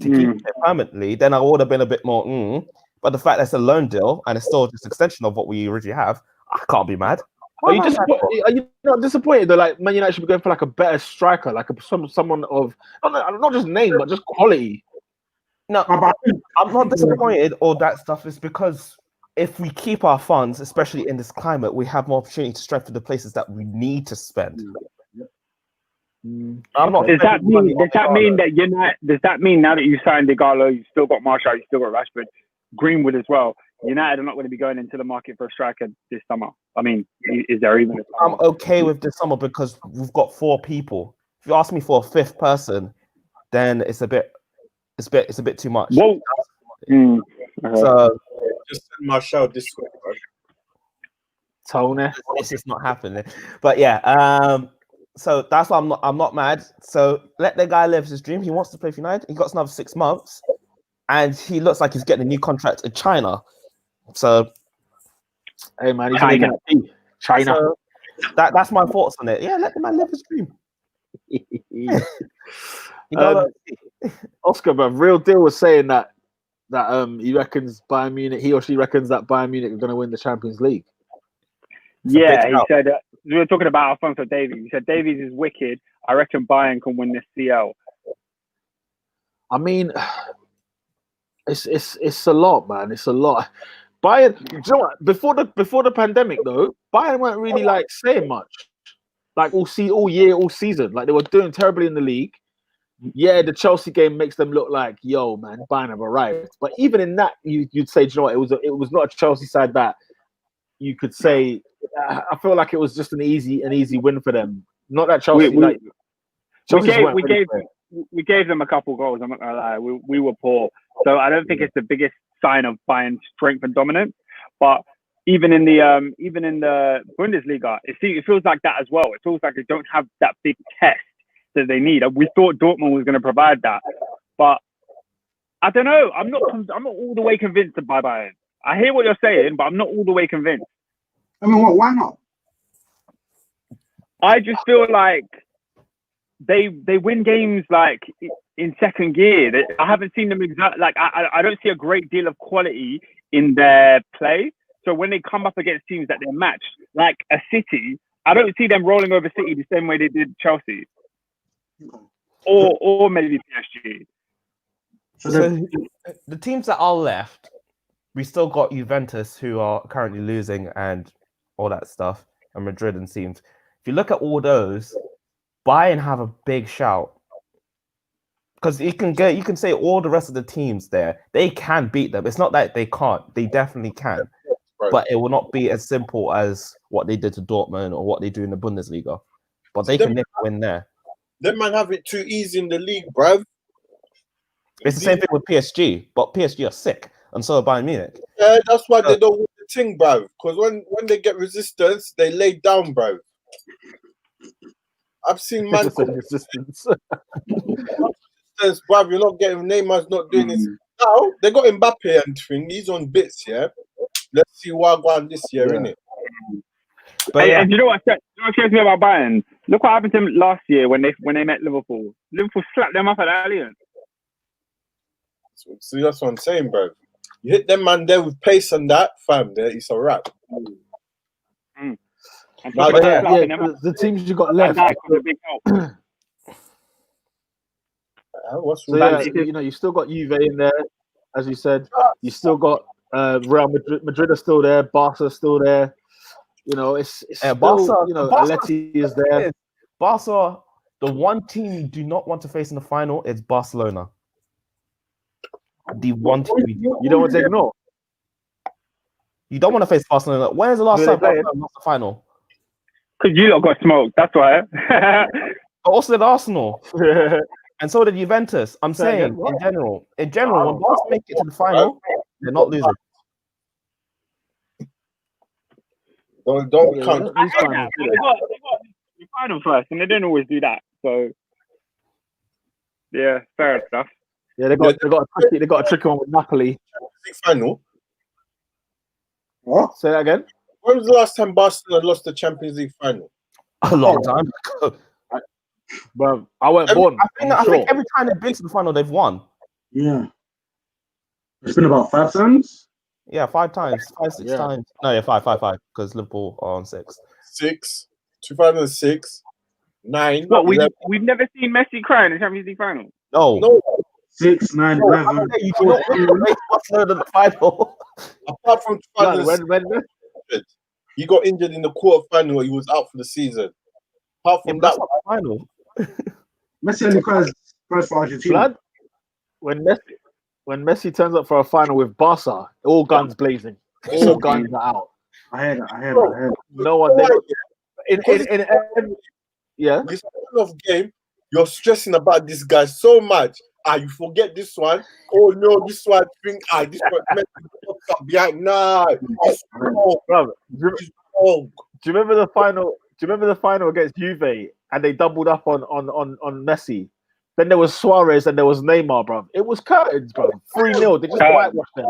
to keep it permanently, then I would have been a bit more. But the fact that it's a loan deal and it's still just extension of what we originally have, I can't be mad. Are you not disappointed that like Man United should be going for like a better striker, like someone of not just name but just quality? No, I'm not disappointed. All that stuff is because if we keep our funds, especially in this climate, we have more opportunity to strengthen the places that we need to spend. I'm not. Does that mean that United? Does that mean now that you signed Igalo, you've still got Martial, you've still got Rashford, Greenwood as well? United are not going to be going into the market for a striker this summer. I mean, is there even? I'm okay with this summer because we've got 4 people. If you ask me for a 5th person, then it's a bit too much. Whoa. So just send Martial this way, bro. Tony, it's just not happening. But yeah, so that's why I'm not mad. So let the guy live his dream. He wants to play for United. He got another 6 months, and he looks like he's getting a new contract in China. So, hey man, he's making it. China. So that's my thoughts on it. Yeah, let the man live his dream. Oscar, but Real Deal was saying that he reckons he or she reckons that Bayern Munich are going to win the Champions League. Yeah, he said we were talking about Alphonso Davies. He said Davies is wicked. I reckon Bayern can win this CL. I mean, it's a lot, man. It's a lot. Bayern, do you know what? Before the pandemic though, Bayern weren't really like saying much. Like all year, all season. Like they were doing terribly in the league. Yeah, the Chelsea game makes them look like, yo, man, Bayern have arrived. But even in that, you'd say, do you know what? It was not a Chelsea side that you could say. I feel like it was just an easy win for them. Not that Chelsea we gave them a couple goals. I'm not gonna lie, we were poor, so I don't think it's the biggest sign of Bayern's strength and dominance. But even in the Bundesliga, it feels like that as well. It feels like they don't have that big test that they need. We thought Dortmund was going to provide that, but I don't know. I'm not all the way convinced by Bayern. I hear what you're saying, but I'm not all the way convinced. I mean, why not? I just feel like they win games like in second gear. I haven't seen them I don't see a great deal of quality in their play. So when they come up against teams that they're matched, like a City, I don't see them rolling over City the same way they did Chelsea, or maybe PSG. So the teams that are left, we still got Juventus, who are currently losing, and all that stuff, and Madrid and teams. If you look at all those, Bayern have a big shout because you can say all the rest of the teams there, they can beat them. It's not that they can't; they definitely can. Right. But it will not be as simple as what they did to Dortmund or what they do in the Bundesliga. But they can win there. They might have it too easy in the league, bruv. It's the same thing with PSG, but PSG are sick, and so are Bayern Munich. Yeah, that's why they don't win the thing, bruv. Because when they get resistance, they lay down, bruv. I've seen man resistance. Bruv, you're not getting Neymar's not doing this. Now they got Mbappe and thing. He's on bits, yeah. Let's see what going this year, innit? But and you know what scares me about Bayern? Look what happened to them last year when they met Liverpool. Liverpool slapped them up at Allianz. So that's what I'm saying, bro. You hit them man there with pace and that, fam. There, it's a wrap. Now, the teams you got left. What's So yeah, you still got Juve in there, as you said. You still got Real Madrid. Madrid are still there. Barca still there. It's still, Barca. Barca Atleti is there. Barca. The one team you do not want to face in the final is Barcelona. The one team you don't want to ignore. You don't want to face Barcelona. When is the last time Barcelona lost the final? Because you lot got smoked. That's why. But also did Arsenal. And so did Juventus. I'm saying in general, when Barca make it to the final, they're not losing. Don't count. They got the final first, and they don't always do that. So yeah, fair enough. Yeah, they got a tricky one with Napoli. Final. What? Say that again. When was the last time Barcelona lost the Champions League final? A long time ago. Bro, I went born. I think every time they've been to the final, they've won. Yeah. It's been about 5 times. Yeah, 5 times. 5, 6 times. No, yeah, 5. Because Liverpool are on 6. 6, 2006, 9. But we've never seen Messi cry in the Champions League final. No. 6, 9, 11. You cannot rate Barcelona in the final. Apart from 2006, he got injured in the quarterfinal. He was out for the season. Apart from that final. Messi only cries for Argentina. Blood, when Messi turns up for a final with Barca, all guns blazing, all guns are out. I heard it. No one. Yeah. This kind of game, you're stressing about this guy so much. You forget this one. Oh no, this one. Think this one Messi behind. Nah, it's wrong. Brother, It's wrong. Do you remember the final? Do you remember the final against Juve and they doubled up on Messi? Then there was Suarez and there was Neymar, bro. It was curtains, bro. 3-0. They just whitewashed them.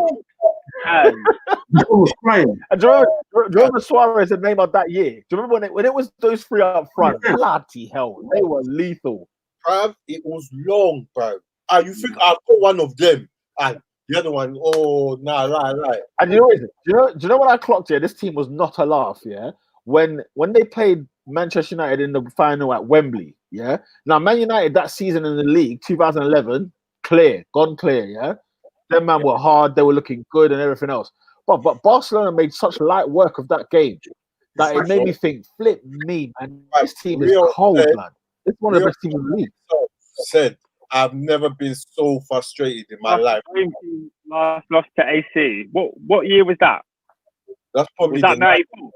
was crying. And do you remember Suarez and Neymar that year? Do you remember when it was those 3 up front? Bloody hell, they were lethal. Bruv, it was long, bro. You think I've got one of them? And the other one, right. And do you know what I clocked here? This team was not a laugh, yeah. When they played Manchester United in the final at Wembley, yeah. Now Man United that season in the league, 2011, gone clear, yeah. Them man were hard, they were looking good and everything else. But Barcelona made such light work of that game that it made me think, flip me, man. This team is cold, man. It's one of the best teams in the league. Said I've never been so frustrated in my life. Last lost to AC. What year was that? That's probably was that 94?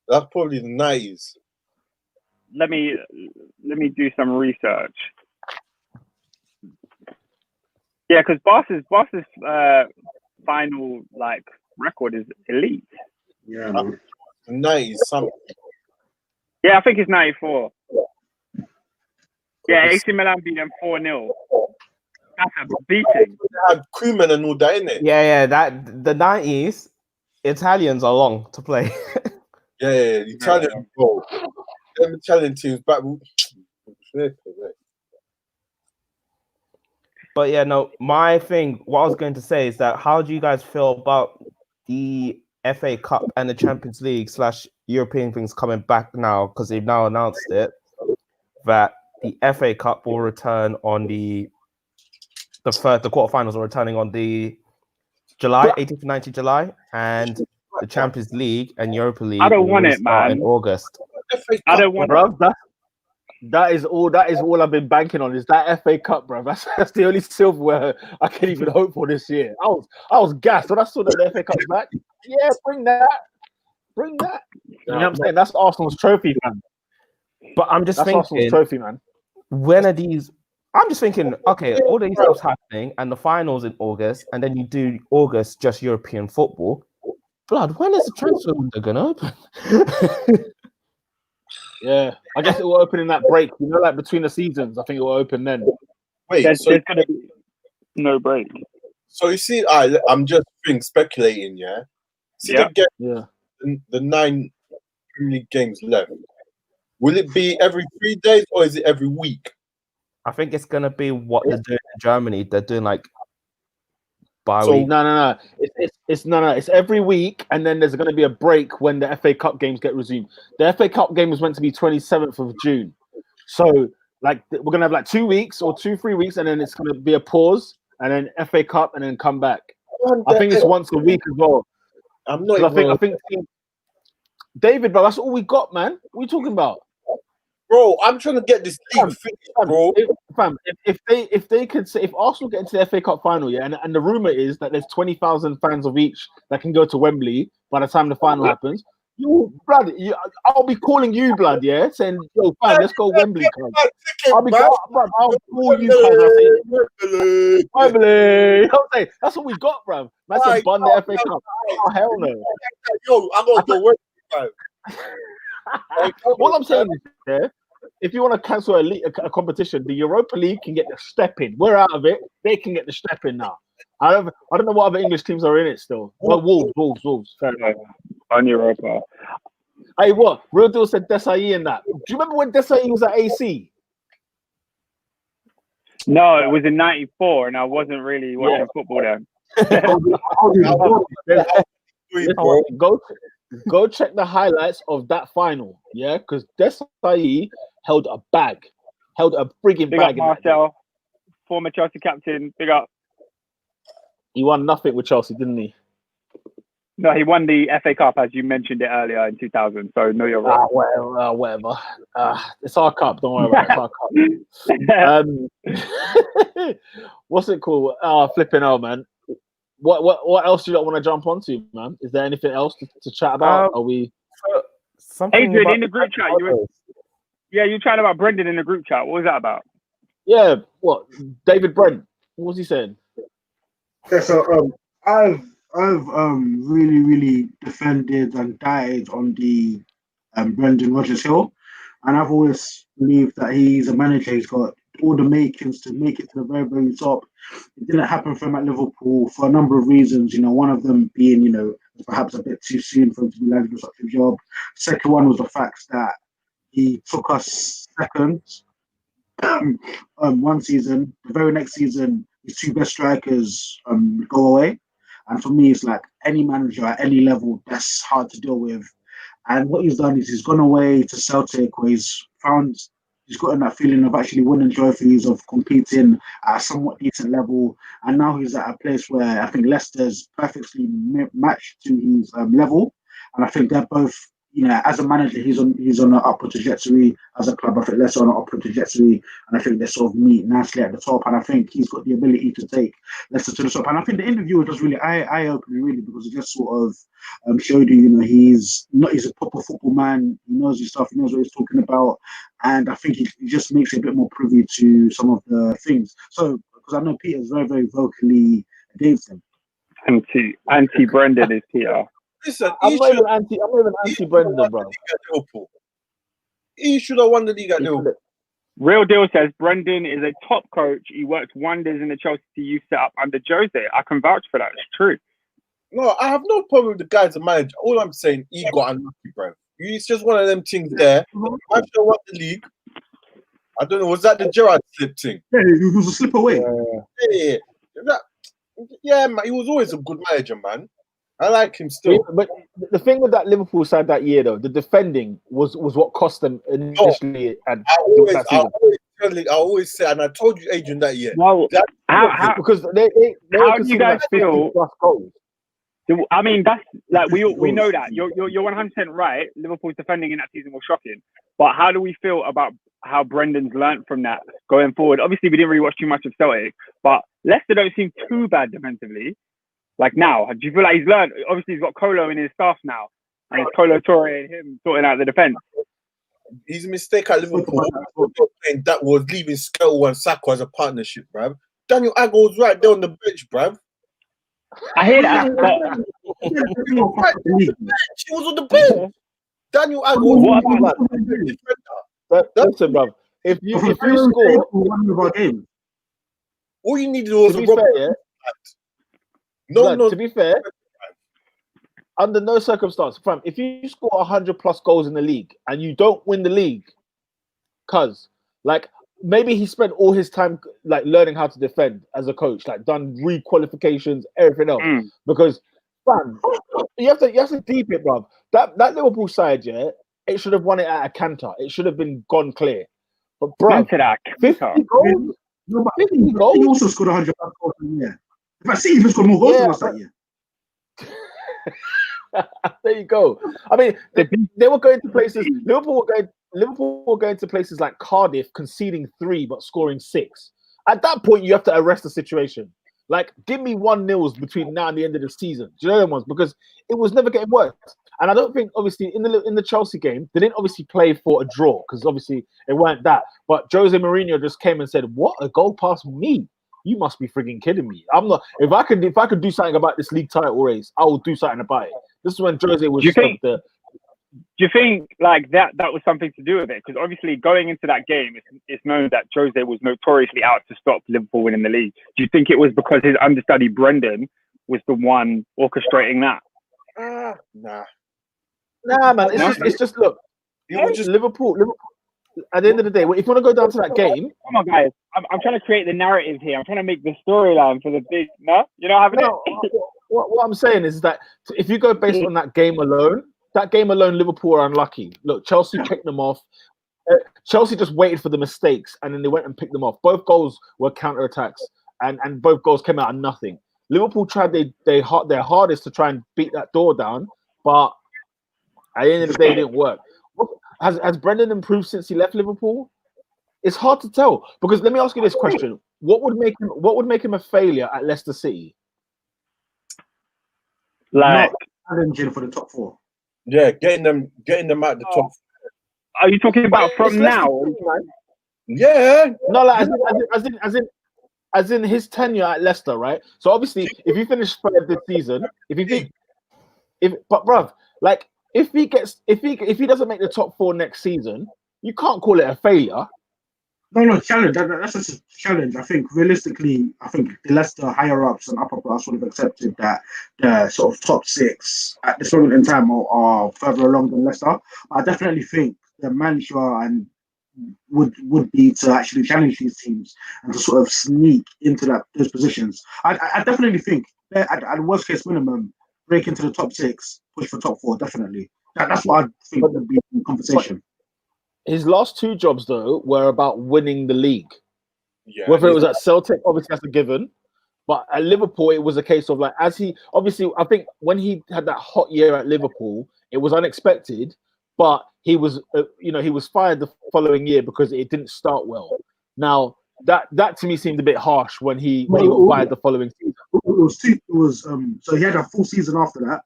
That's probably the 90s. Let me do some research. Yeah, because Barca's final record is elite. Yeah, the 90s something. Yeah, I think it's 94. Yeah, AC Milan beat them 4-0. That's a beating. They had Koeman and all that, innit? Yeah. That the 90s, Italians are long to play. Yeah, Italian bro. Them Italian teams back. But yeah, no, my thing, what I was going to say is that how do you guys feel about the FA Cup and the Champions League / European things coming back now? Because they've now announced it that the FA Cup will return on the quarterfinals are returning on the July 18th to 19th July, and the Champions League and Europa League. I don't want it, man. In August. I don't want it. Bro, that is all I've been banking on is that FA Cup, bro. That's the only silverware I can even hope for this year. I was gassed when I saw that the FA Cup's back. Yeah, bring that. You know what I'm saying? That's Arsenal's trophy, man. But I'm just thinking, Arsenal's trophy, man. When are these? I'm just thinking, okay, all these stuff's happening, and the finals in August, and then you do August just European football. Blood, when is the transfer window gonna open? Yeah, I guess it will open in that break. Between the seasons, I think it will open then. Wait, there's gonna be no break. So you see, I'm just speculating, yeah. See, the 9 Premier League games left. Will it be every 3 days or is it every week? I think it's gonna be what they're doing in Germany. They're doing bi-week. No. It's every week, and then there's going to be a break when the FA Cup games get resumed. The FA Cup game was meant to be 27th of June. So Like we're gonna have like 2 weeks or 3 weeks, and then it's gonna be a pause, and then FA Cup, and then come back. I think it's once a week as well. I'm not. I think David, bro, that's all we got, man. What are you talking about? Bro, I'm trying to get this league finished, bro. If they could say, if Arsenal get into the FA Cup final, yeah, and the rumor is that there's 20,000 fans of each that can go to Wembley by the time the final happens. I'll be calling you, blood, yeah, saying, yo, fam, let's go Wembley, cuz. I'll call you, cuz. I'll say, Wembley. I'll say, that's what we got, bro. Man said, bun the FA Cup. Oh, hell no. Yo, I gotta go Wembley, bro. What I'm saying is, yeah, if you want to cancel a competition, the Europa League can get the step in. We're out of it. They can get the step in now. I don't know what other English teams are in it still. Well, Wolves. Fair enough. On Europa. Hey, what? Real deal said Desai in that. Do you remember when Desai was at AC? No, it was in '94, and I wasn't really watching football then. Go check the highlights of that final, yeah, because Desai held a frigging Big bag. Up Marcel, former Chelsea captain. Big up. He won nothing with Chelsea, didn't he? No, he won the FA Cup, as you mentioned it earlier in 2000. So no, you're right. Whatever. It's our cup. Don't worry about it. It's our cup. What's it called? Flipping out, man. What else do you not want to jump onto, man? Is there anything else to chat about? Are we? Adrian, in the group chat, you're chatting about Brendan in the group chat. What was that about? Yeah, what? David Brent. What was he saying? Yeah, so I've really defended and died on the Brendan Rodgers hill, and I've always believed that he's a manager. He's got all the makings to make it to the very, very top. It didn't happen for him at Liverpool for a number of reasons. One of them being, perhaps a bit too soon for him to be landing such a job. Second one was the fact that he took us second one season. The very next season, his two best strikers go away. And for me, it's like any manager at any level, that's hard to deal with. And what he's done is he's gone away to Celtic, where he's gotten that feeling of actually winning trophies, of competing at a somewhat decent level. And now he's at a place where I think Leicester's perfectly matched to his level. And I think they're both, as a manager, he's on an upward trajectory. As a club, I think Leicester on an upward trajectory, and I think they sort of meet nicely at the top. And I think he's got the ability to take Leicester to the top. And I think the interview was just really eye-opening, really, because it just sort of showed you, he's a proper football man. He knows his stuff. He knows what he's talking about, and I think he just makes it a bit more privy to some of the things. So, because I know Peter's very, very vocally against him. Anti Brendan is Peter. Listen, I'm not even anti Brendan, bro. He should have won the league at Liverpool. Real Deal says Brendan is a top coach. He worked wonders in the Chelsea youth setup under Jose. I can vouch for that. It's true. No, I have no problem with the guy as a manager. All I'm saying, he got unlucky, bro. It's just one of them things there. I should have won the league. I don't know. Was that the Gerrard slip thing? Yeah, it was a slip away. Yeah, man. He was always a good manager, man. I like him still. But the thing with that Liverpool side that year, though, the defending was what cost them initially. I always say, and I told you, Adrian, that year. Well, because they how do you guys feel? I mean, that's like we know that you're 100% right. Liverpool's defending in that season was shocking, but how do we feel about how Brendan's learnt from that going forward? Obviously, we didn't really watch too much of Celtic, but Leicester don't seem too bad defensively. Like now, do you feel like he's learned? Obviously, he's got Colo in his staff now, and it's Colo Torre and him sorting out the defense. His mistake at Liverpool that was leaving Skelton and Saka as a partnership, bruv. Daniel Agger was right there on the bench, bruv. I hear that, but he was on the bench. Daniel Agger was listen, bruv. If you score, all you needed was a fair, to be fair, under no circumstance, fam, if you score 100 plus goals in the league and you don't win the league, maybe he spent all his time learning how to defend as a coach, done re-qualifications, everything else. Because, fam, you have to deep it, bruv. That Liverpool side, yeah, it should have won it at a canter. It should have been gone clear. But bro, Into that 50 counter. goals. No, but 50 he goals. also scored 100 goals in the year. In fact, City even scored more goals than us that year. There you go. I mean, they were going to places. Liverpool were going to places like Cardiff, conceding 3 but scoring 6. At that point, you have to arrest the situation. Like, give me 1-0s between now and the end of the season. Do you know them ones? Because it was never getting worse. And I don't think, obviously, in the Chelsea game, they didn't obviously play for a draw because obviously it weren't that. But Jose Mourinho just came and said, "What, a goal past me? You must be freaking kidding me! I'm not. If I could do something about this league title race, I will do something about it." This is when Jose was. Do you think like that was something to do with it? Because obviously going into that game, it's known that Jose was notoriously out to stop Liverpool winning the league. Do you think it was because his understudy Brendan was the one orchestrating that? Nah, man. It's just look. Liverpool. At the end of the day, if you want to go down to that game, come on, guys. I'm trying to create the narrative here. I'm trying to make the storyline for the big. No, you know what I mean? What I'm saying is that if you go based on that game alone, Liverpool are unlucky. Look, Chelsea picked them off. Chelsea just waited for the mistakes, and then they went and picked them off. Both goals were counter-attacks, and both goals came out of nothing. Liverpool tried their hardest to try and beat that door down, but at the end of the day, it didn't work. Has Brendan improved since he left Liverpool? It's hard to tell, because let me ask you this question: What would make him a failure at Leicester City? Like, not challenging for the top 4. Yeah, getting them at the top. Are you talking about from now? Yeah. No, like as in his tenure at Leicester, right? So obviously, if he finished 3rd this season, if bruv, like if he doesn't make the top 4 next season, you can't call it a failure. No, challenge. That's just a challenge. I think realistically, the Leicester higher ups and upper class would have accepted that the sort of top 6 at this moment in time are further along than Leicester. I definitely think the mantra and would be to actually challenge these teams and to sort of sneak into those positions. I definitely think at worst case minimum, break into the top 6, push for top 4. Definitely, that's what I think would be in conversation. His last 2 jobs, though, were about winning the league. Yeah, whether it was at Celtic, obviously that's a given, but at Liverpool, it was a case of like, I think when he had that hot year at Liverpool, it was unexpected, but he was, he was fired the following year because it didn't start well. Now that to me seemed a bit harsh when he got fired the following season. So he had a full season after that,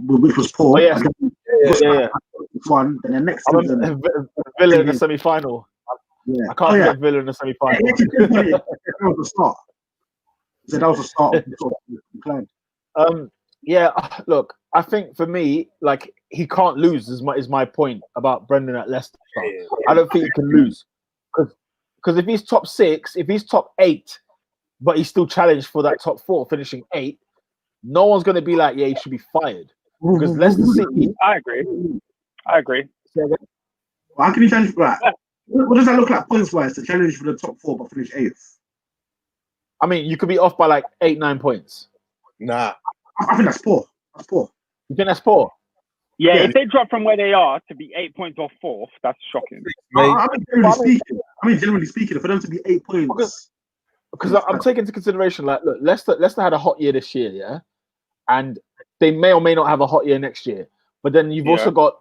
which was poor. Oh, yeah. Yeah. One, and the next season, Villa in the semi-final. Yeah. I can't forget Villa in the semi-final. That was the start. So that was the start of the decline. Yeah, look, I think for me, like, he can't lose is my point about Brendan at Leicester. I don't think he can lose. Because if he's top 6, if he's top 8, but he's still challenged for that top 4, finishing 8, no one's going to be like, yeah, he should be fired. Because Leicester City... I agree. How can he challenge for that? What does that look like points-wise to challenge for the top 4 but finish 8th? I mean, you could be off by like 8-9 points. Nah. I think that's poor. That's poor. You think that's poor? Yeah, if they drop from where they are to be 8 points off 4th, that's shocking. Generally speaking, for them to be 8 points. Because I'm taking into consideration, like, look, Leicester had a hot year this year, yeah? And they may or may not have a hot year next year. But then you've also got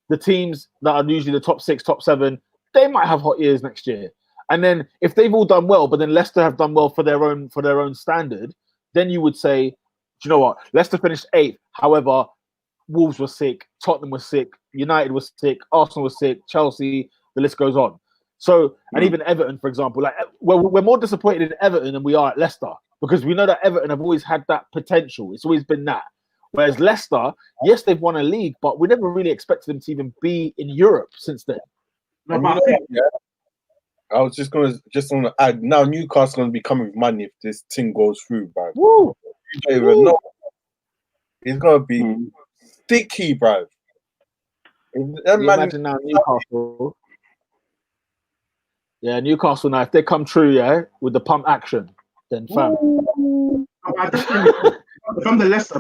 the teams that are usually the top 6, top 7, they might have hot years next year. And then if they've all done well, but then Leicester have done well for their own standard, then you would say, do you know what? Leicester finished 8th. However, Wolves were sick, Tottenham was sick, United was sick, Arsenal was sick, Chelsea, the list goes on. So, and even Everton, for example, like we're more disappointed in Everton than we are at Leicester because we know that Everton have always had that potential. It's always been that. Whereas Leicester, yes, they've won a league, but we never really expected them to even be in Europe since then. I was just gonna add. Now Newcastle gonna be coming with money if this thing goes through, bro. Woo! You don't even know. It's gonna be sticky, bro. Imagine now Newcastle. Yeah, Newcastle now. If they come true, yeah, with the pump action, then fam. If I'm the Leicester,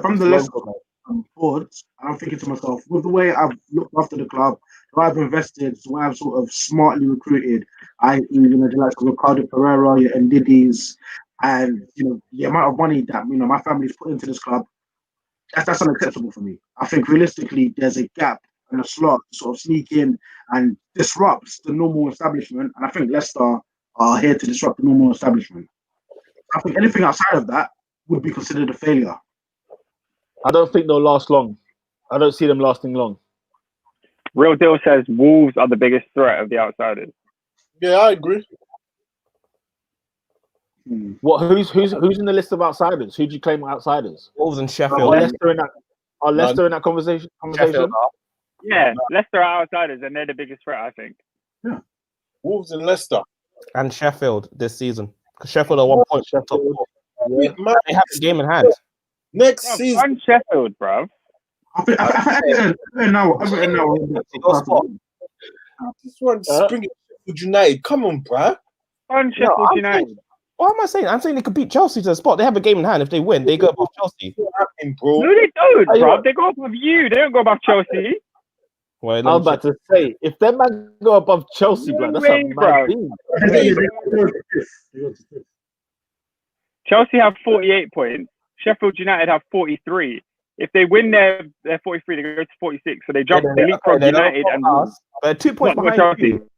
boards, and I'm thinking to myself, with the way I've looked after the club, the way I've invested, the way I've sort of smartly recruited, the likes of Ricardo Pereira, your Ndidis, and the amount of money that my family's put into this club, that's unacceptable for me. I think realistically, there's a gap and a slot to sort of sneak in and disrupt the normal establishment, and I think Leicester are here to disrupt the normal establishment. I think anything outside of that would be considered a failure. I don't think they'll last long. I don't see them lasting long. Real Deal says Wolves are the biggest threat of the outsiders. Yeah, I agree. What? Who's in the list of outsiders? Who do you claim are outsiders? Wolves and Are Sheffield. Leicester in that conversation? Sheffield are. Yeah, Leicester are outsiders, and they're the biggest threat, I think. Yeah. Wolves and Leicester. And Sheffield this season. Because Sheffield are 1 point from top four. Yeah. They have the game in hand. Next Bro, season. run Sheffield, bro. I think Everton now. This one's springing Sheffield United. Come on, bruh. Run Sheffield United. What am I saying? I'm saying they could beat Chelsea to the spot. They have a game in hand. If they win, they go above Chelsea. What's happening, bro? No, they don't, bro. They go above you. They don't go above Chelsea. Well, I'm about to say, if them man go above Chelsea, bro, that's a mad team. Chelsea have 48 points. Sheffield United have 43. If they win their 43, they go to 46. So they jump the league from United and us, but 2 points behind Chelsea. you.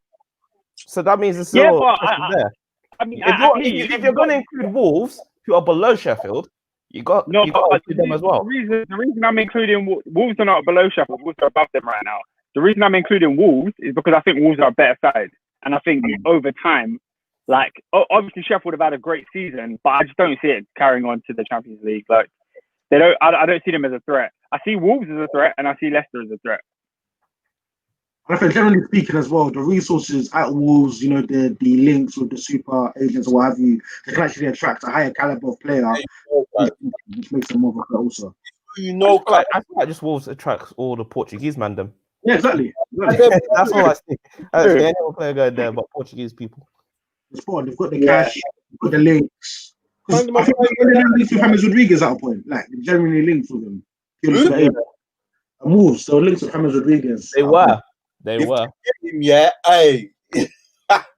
So that means it's still there. I mean, If you're going to include Wolves, who are below Sheffield, you got to include them as well. The reason I'm including Wolves are not below Sheffield. Wolves are above them right now. The reason I'm including Wolves is because I think Wolves are a better side, and I think over time, like obviously Sheffield have had a great season, but I just don't see it carrying on to the Champions League. Like they don't. I don't see them as a threat. I see Wolves as a threat, and I see Leicester as a threat. I think generally speaking as well, the resources at Wolves, the links with the super agents or what have you, they can actually attract a higher caliber of player, which makes them more of a threat also. I feel like just Wolves attracts all the Portuguese mandem. Yeah, exactly. That's all I see. I don't see any other player going there but Portuguese people. They've got the cash, they've got the links. I think they're linked with James Rodriguez at a point. Like, they're genuinely linked with him. And Wolves, they were linked with James Rodriguez. They were. Yeah, hey.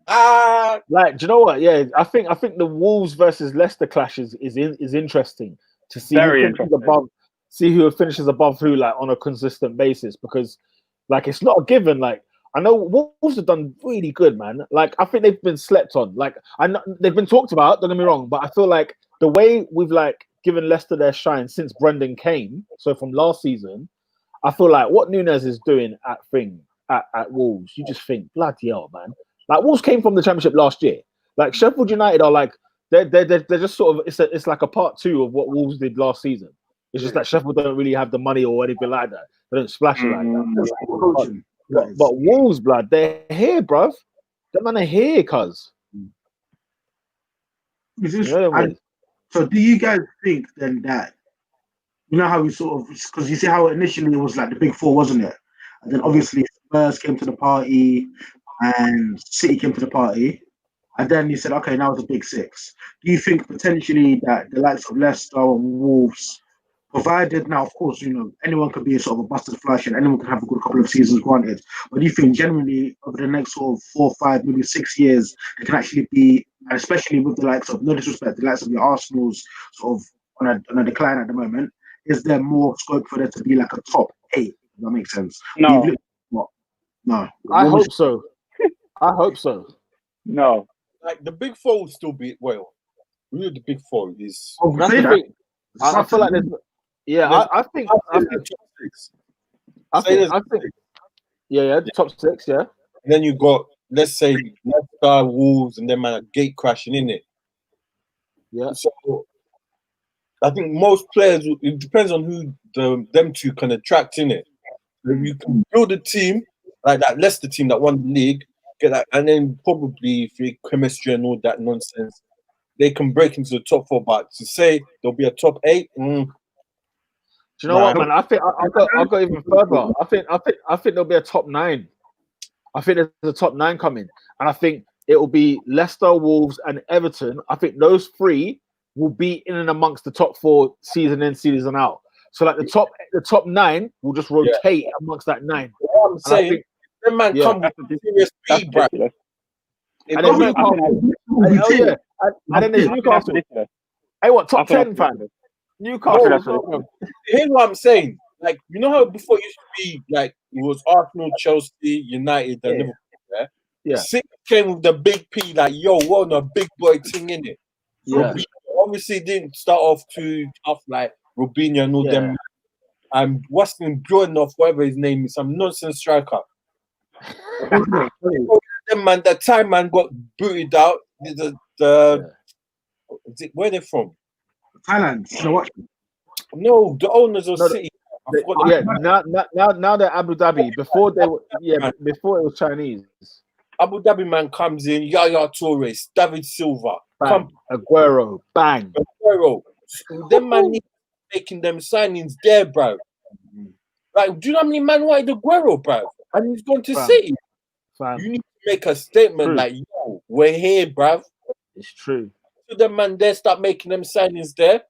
Like, do you know what? Yeah, I think the Wolves versus Leicester clash is interesting to see who finishes above who, like, on a consistent basis, because like it's not a given. Like, I know Wolves have done really good, man. Like, I think they've been slept on. Like, I know they've been talked about, don't get me wrong, but I feel like the way we've like given Leicester their shine since Brendan came, so from last season, I feel like what Nunes is doing at Wolves, you just think, bloody hell, man. Like, Wolves came from the Championship last year. Like, Sheffield United are like they're just sort of it's like a part two of what Wolves did last season. It's just that Sheffield don't really have the money or anything like that. They don't splash it like that. But Wolves, blood, they're here, bruv. Them man are here, cuz. So do you guys think then that, how we sort of, because you see how initially it was like the big four, wasn't it? And then obviously Spurs came to the party and City came to the party. And then you said, okay, now it's a big six. Do you think potentially that the likes of Leicester and Wolves, provided now, of course, anyone could be a sort of a busted flush and anyone can have a good couple of seasons, granted. But do you think generally over the next sort of 4, 5, maybe 6 years, it can actually be, and especially with the likes of, no disrespect, the likes of your Arsenal's sort of on a decline at the moment, is there more scope for there to be like a top 8? If that makes sense? No. No. I hope so. I hope so. No. Like, the big four will still be, well, really the big four is... I feel like there's... Yeah, I think the top 6, yeah. And then you got, let's say, Leicester, Wolves, and then man are gate crashing in it. Yeah. So I think most players, it depends on who them two can attract in it. If you can build a team like that Leicester team that won the league, get that, and then probably if you chemistry and all that nonsense, they can break into the top 4. But to say there'll be a top 8. Do you know what, man? I think I'll go even further. I think there'll be a top 9. I think there's a top 9 coming, and I think it will be Leicester, Wolves, and Everton. I think those 3 will be in and amongst the top 4 season in, season out. So like the top 9 will just rotate amongst that 9. What I'm saying, that man yeah. come with serious That's speed, bro. ridiculous. And then Newcastle. And then there's Newcastle. Hey, what top 10, fam? Newcastle as well, bro. Here's what I'm saying. Like, you know how before it used to be like it was Arsenal, Chelsea, United, and Liverpool. Yeah. City came with the big P, like, yo, what on a big boy thing in it. Yeah. Obviously didn't start off too tough like Robinho and all them. And what's him drawing off, whatever his name is, some nonsense striker. Them man, that time man got booted out. Where they from? Thailand. No, the owners of City. Now they're Abu Dhabi. Before they were, before it was Chinese. Abu Dhabi man comes in, Yaya Torres, David Silva, Aguero, bang. Aguero. Them man need making them signings there, bro. Like, do you know how many man wanted Aguero, bro? And he's gone to City. You need to make a statement like, yo, we're here, bro. It's true. So the man there start making them signings there,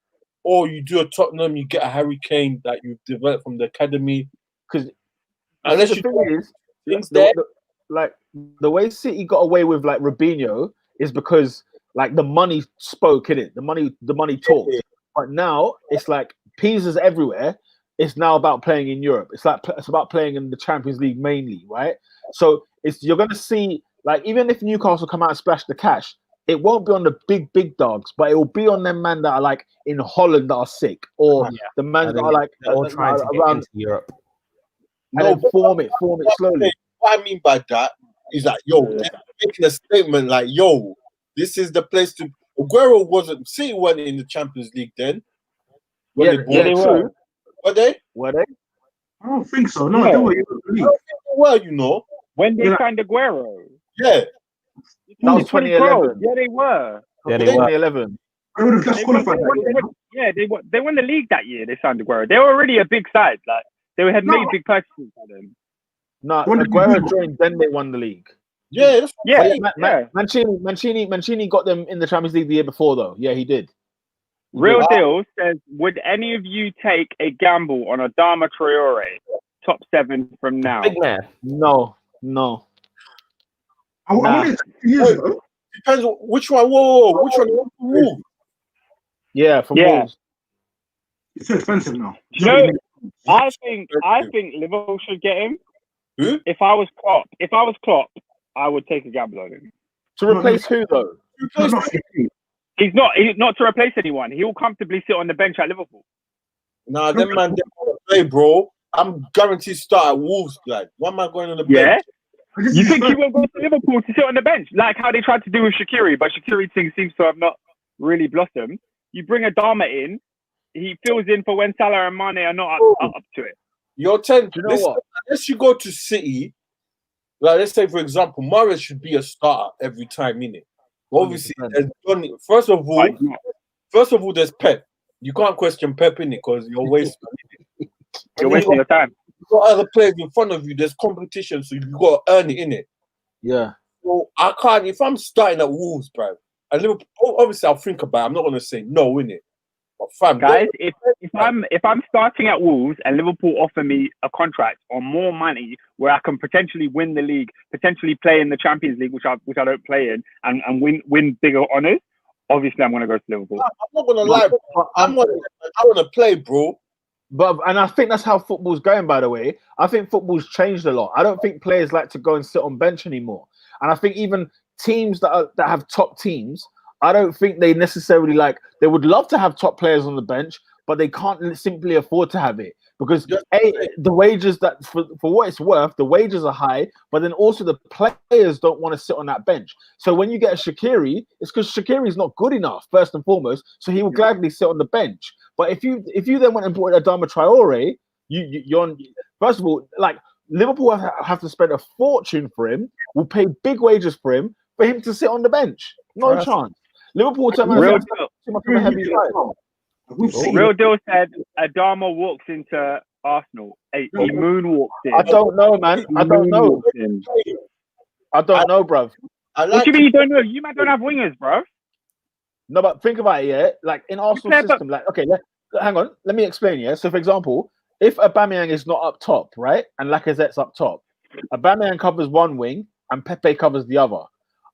or you do a Tottenham, you get a Harry Kane that you've developed from the academy. Because unless you do things there. Like the way City got away with like Robinho is because like the money spoke in it. The money talked. But now it's like pieces everywhere. It's now about playing in Europe. It's about playing in the Champions League mainly, right? So you're gonna see like even if Newcastle come out and splash the cash, it won't be on the big dogs, but it will be on them man that are like in Holland that are sick, or the man that are like all trying to get into Europe. No, form it slowly. What I mean by that is that, yo, they're making a statement like, yo, this is the place to. Aguero wasn't. City weren't in the Champions League then. They were. Were they? Were they? I don't think so. No, they were. You know. When they signed Aguero. Yeah. That was 2011. Yeah, they were. Yeah, they were. 2011. I would have just qualified that year. They won the league that year. They signed Aguero. They were already a big side. Like they had made big purchases by them. No, Aguero joined, then they won the league. Yeah, Mancini got them in the Champions League the year before, though. Yeah, he did. Real Deal says, would any of you take a gamble on Adama Traore, top 7 from now? Big man. No. Depends on which one. Whoa. Which one? Yeah, from Wolves. It's too expensive now. You know, I think Liverpool should get him. Who? If I was Klopp, I would take a gamble on him. To replace who though? He's not to replace anyone. He will comfortably sit on the bench at Liverpool. Nah, them man they want to play, bro. I'm guaranteed start at Wolves, lad. Why am I going on the bench? You think he won't go to Liverpool to sit on the bench? Like how they tried to do with Shaqiri, but Shaqiri thing seems to have not really blossomed. You bring Adama in, he fills in for when Salah and Mane are not up to it. You're telling, you know what? Unless you go to City, like let's say for example, Mahrez should be a starter every time, innit? Obviously, first of all, there's Pep. You can't question Pep, innit? Because you're wasting your time. You've got other players in front of you. There's competition, so you got to earn it, innit? Yeah. So I can't. If I'm starting at Wolves, bro, and Liverpool, obviously I'll think about it. I'm not gonna say no, innit? But fam, guys, if I'm starting at Wolves and Liverpool offer me a contract or more money where I can potentially win the league, potentially play in the Champions League, which I don't play in, and win bigger honours, obviously I'm gonna go to Liverpool. I'm not gonna lie, bro. I want to play, bro. And I think that's how football's going, by the way. I think football's changed a lot. I don't think players like to go and sit on bench anymore. And I think even teams that have top teams, I don't think they necessarily they would love to have top players on the bench, but they can't simply afford to have it because the wages that for what it's worth, the wages are high, but then also the players don't want to sit on that bench. So when you get a Shaqiri, it's because Shaqiri is not good enough, first and foremost. So he will gladly sit on the bench. But if you then went and bought Adama Traore, you're on, first of all, Liverpool have to spend a fortune for him. Will pay big wages for him to sit on the bench. No chance. Liverpool too much of a heavy side. Real Deal said Adama walks into Arsenal. He moonwalks in. I don't know, man. I don't know. I don't know, bruv. What do you mean you don't know? You might don't have wingers, bruv. No, but think about it, yeah. Like in Arsenal system, hang on, let me explain. Yeah. So, for example, if Aubameyang is not up top, right, and Lacazette's up top, Aubameyang covers one wing and Pepe covers the other.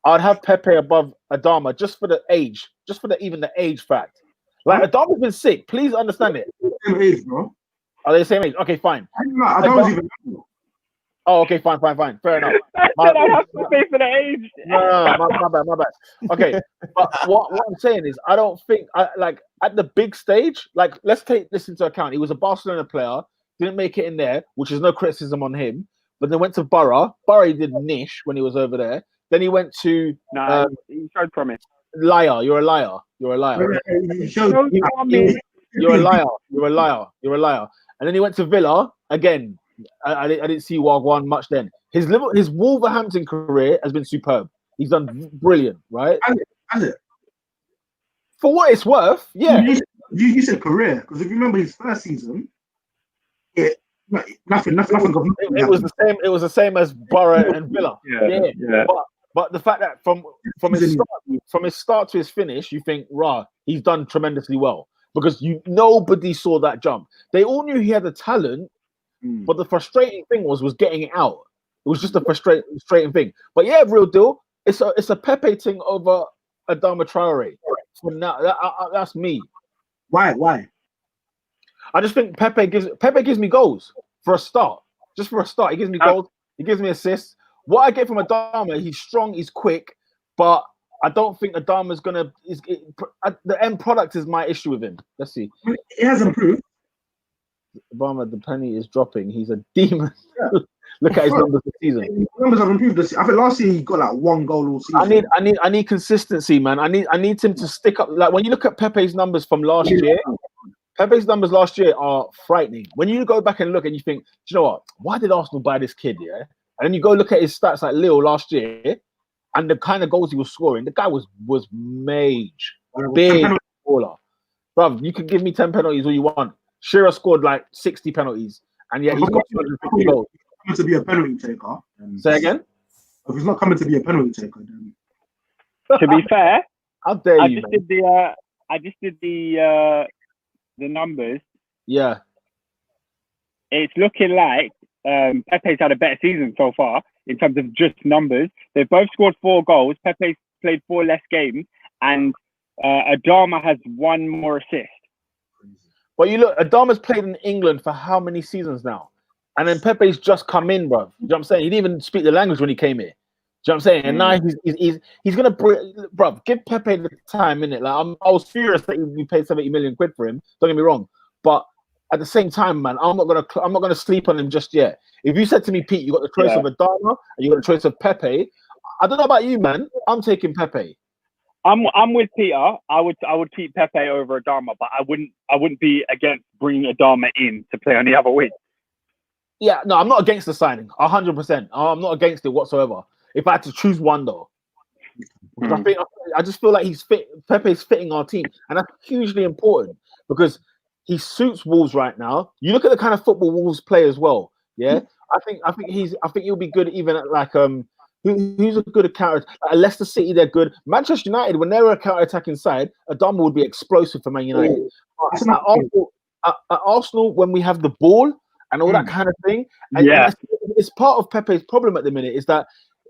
I'd have Pepe above Adama just for the age, just for even the age fact. Like Adama's been sick. Please understand it. Same age, bro. Are they the same age? Okay, fine. Adama's even. Oh, okay, fine. Fair enough. I have to pay for the age. No, my bad. Okay, but what I'm saying is, I don't think like at the big stage. Like, let's take this into account. He was a Barcelona player, didn't make it in there, which is no criticism on him. But then went to Borough. Borough did niche when he was over there. Then he went to he showed promise. Liar. You're a liar. You're a liar. You're a liar. You're a liar. You're a liar. And then he went to Villa again. I didn't see Wagwan much then. His Wolverhampton career has been superb. He's done brilliant, right? Has it? For what it's worth, yeah. You said career, because if you remember his first season, nothing. It was the same. It was the same as Borough and Villa. Yeah. But the fact that from his start to his finish, you think, rah, he's done tremendously well, because nobody saw that jump. They all knew he had the talent, but the frustrating thing was getting it out. It was just a frustrating thing. But yeah, real deal. It's a Pepe thing over Adama Traore. For now, that's me. Why? I just think Pepe gives me goals for a start. Just for a start, he gives me goals. He gives me assists. What I get from Adama, he's strong, he's quick, but I don't think Adama's gonna. The end product is my issue with him. Let's see. It has improved. Adama, the penny is dropping. He's a demon. Yeah. Look at his numbers this season. His numbers have improved. I think last year he got like one goal all season. I need consistency, man. I need him to stick up. Like when you look at Pepe's numbers from last year. Pepe's numbers last year are frightening. When you go back and look and you think, do you know what? Why did Arsenal buy this kid? Yeah, and then you go look at his stats like Lille last year, and the kind of goals he was scoring. The guy was mage, big baller. Bruv, you can give me 10 penalties all you want. Shearer scored like 60 penalties, and yet he's got 250 goals. To be a penalty taker. Say again. If he's not coming to be a penalty taker, then. To be fair, how dare I you? just did the numbers. Yeah. It's looking like Pepe's had a better season so far in terms of just numbers. They've both scored 4 goals. Pepe's played 4 less games, and Adama has 1 more assist. Well, you look, Adama's played in England for how many seasons now? And then Pepe's just come in, bro. You know what I'm saying? He didn't even speak the language when he came here. Do you know what I'm saying? And now he's gonna bro, give Pepe the time, innit? Like I was furious that we paid 70 million quid for him. Don't get me wrong, but at the same time, man, I'm not gonna sleep on him just yet. If you said to me, Pete, you got the choice of Adama and you got the choice of Pepe, I don't know about you, man. I'm taking Pepe. I'm with Peter. I would keep Pepe over Adama, but I wouldn't be against bringing Adama in to play on the other wing. Yeah, no, I'm not against the signing. 100%. I'm not against it whatsoever. If I had to choose one, though, I just feel like he's fit. Pepe's fitting our team, and that's hugely important because he suits Wolves right now. You look at the kind of football Wolves play as well. Yeah, I think he'll be good even at like who's a good counter. Like Leicester City, they're good. Manchester United, when they're a counter-attacking side, Adama would be explosive for Man United. At Arsenal, when we have the ball and all that kind of thing, and it's part of Pepe's problem at the minute is that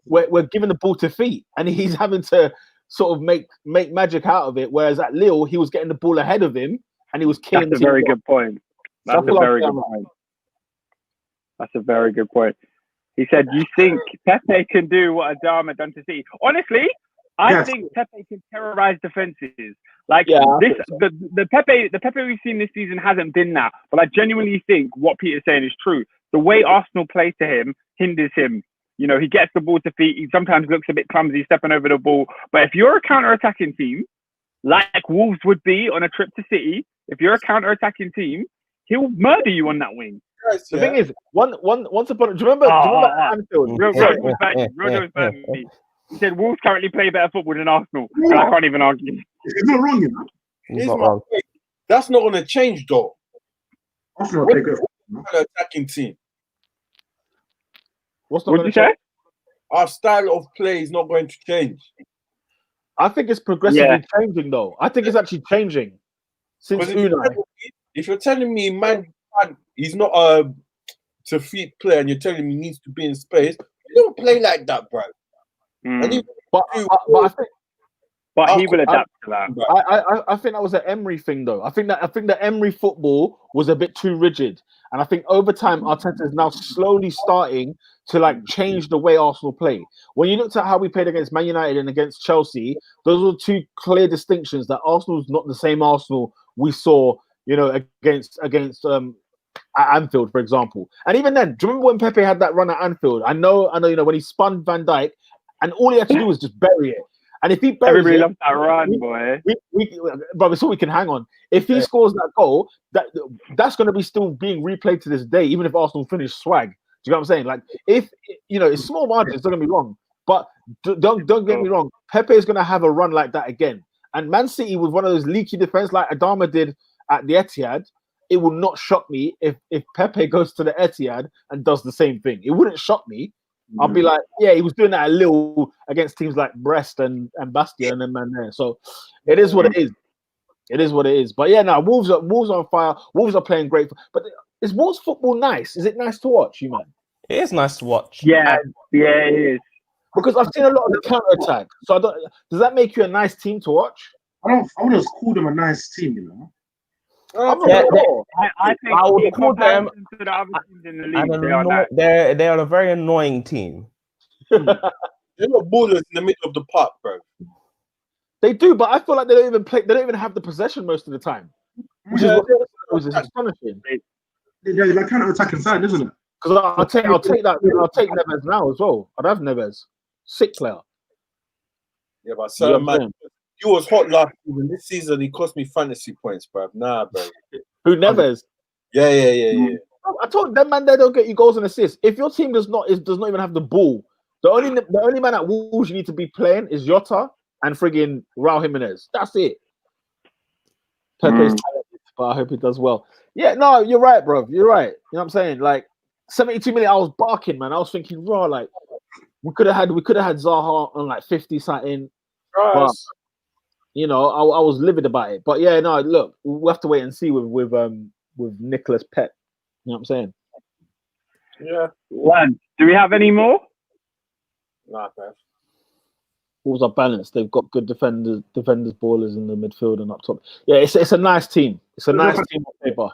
we're giving the ball to feet, and he's having to sort of make magic out of it. Whereas at Lille, he was getting the ball ahead of him, and he was killing. That's a very good point. That's a very good point. That's a very good point. He said, "You think Pepe can do what Adama done to City?" Honestly, I think Pepe can terrorize defenses. Like the Pepe we've seen this season hasn't been that. But I genuinely think what Peter's saying is true. The way Arsenal play to him hinders him. You know, he gets the ball to feet. He sometimes looks a bit clumsy, stepping over the ball. But if you're a counter-attacking team, like Wolves would be on a trip to City, if you're a counter-attacking team, he'll murder you on that wing. The thing is, once upon do you remember Anfield? Real was bad me. He said Wolves currently play better football than Arsenal. And I can't even argue. He's not wrong, you know. He's not wrong. That's not going to change, though. Arsenal take it. An attacking team. What did you say? Our style of play is not going to change. I think it's progressively changing, though. I think it's actually changing. since Because Unai. if you're telling me man he's not to feet player and you're telling me he needs to be in space, you don't play like that, bro. And he, But I think But he will adapt to that. I think that was an Emery thing, though. I think that Emery football was a bit too rigid, and I think over time Arteta is now slowly starting to like change the way Arsenal play. When you looked at how we played against Man United and against Chelsea, those were two clear distinctions that Arsenal's not the same Arsenal we saw, against at Anfield, for example. And even then, do you remember when Pepe had that run at Anfield? I know, when he spun Van Dijk, and all he had to do was just bury it. And if he buries Everybody it, loves that run, boy. But so we can hang on. If he scores that goal, that's going to be still being replayed to this day, even if Arsenal finish swag. Do you know what I'm saying? Like, if it's small margins, don't get me wrong, but don't get me wrong. Pepe is going to have a run like that again. And Man City with one of those leaky defense like Adama did at the Etihad, it will not shock me if Pepe goes to the Etihad and does the same thing. It wouldn't shock me. I'll be like, yeah, he was doing that a little against teams like Brest and Bastia and Man there. So it is what it is. It is what it is. But yeah, now Wolves are on fire. Wolves are playing great. But is Wolves football nice? Is it nice to watch, you man? It is nice to watch. Yeah, it is. Because I've seen a lot of the counter attack. So does that make you a nice team to watch? I wouldn't call them a nice team, you know. I think I would in call them comparison to the other teams in the league, they are a very annoying team. they're not ballers in the middle of the park, bro. They do, but I feel like they don't even play. They don't even have the possession most of the time, which is what is astonishing. They're like counter attacking side, isn't it? Because I'll take Neves now as well. I'd have Neves, sick player. Yeah, but certain man, he was hot last season. This season, he cost me fantasy points, bro. Nah, bro. Who Neves? Yeah. I told them, man, they don't get you goals and assists. If your team does not even have the ball, the only man at Wolves you need to be playing is Jota and friggin' Raul Jimenez. That's it. Pepe's talented, but I hope he does well. Yeah, no, you're right, bro. You're right. You know what I'm saying? Like 72 million, I was barking, man. I was thinking, raw, like we could have had Zaha on like 50 something. But I was livid about it. But yeah, no, look, we'll have to wait and see with Nicholas Pep. You know what I'm saying? Yeah. One. Do we have any more? Nah, bro. Wolves are balanced. They've got good defenders, ballers in the midfield and up top. Yeah, it's a nice team. It's a nice team on paper,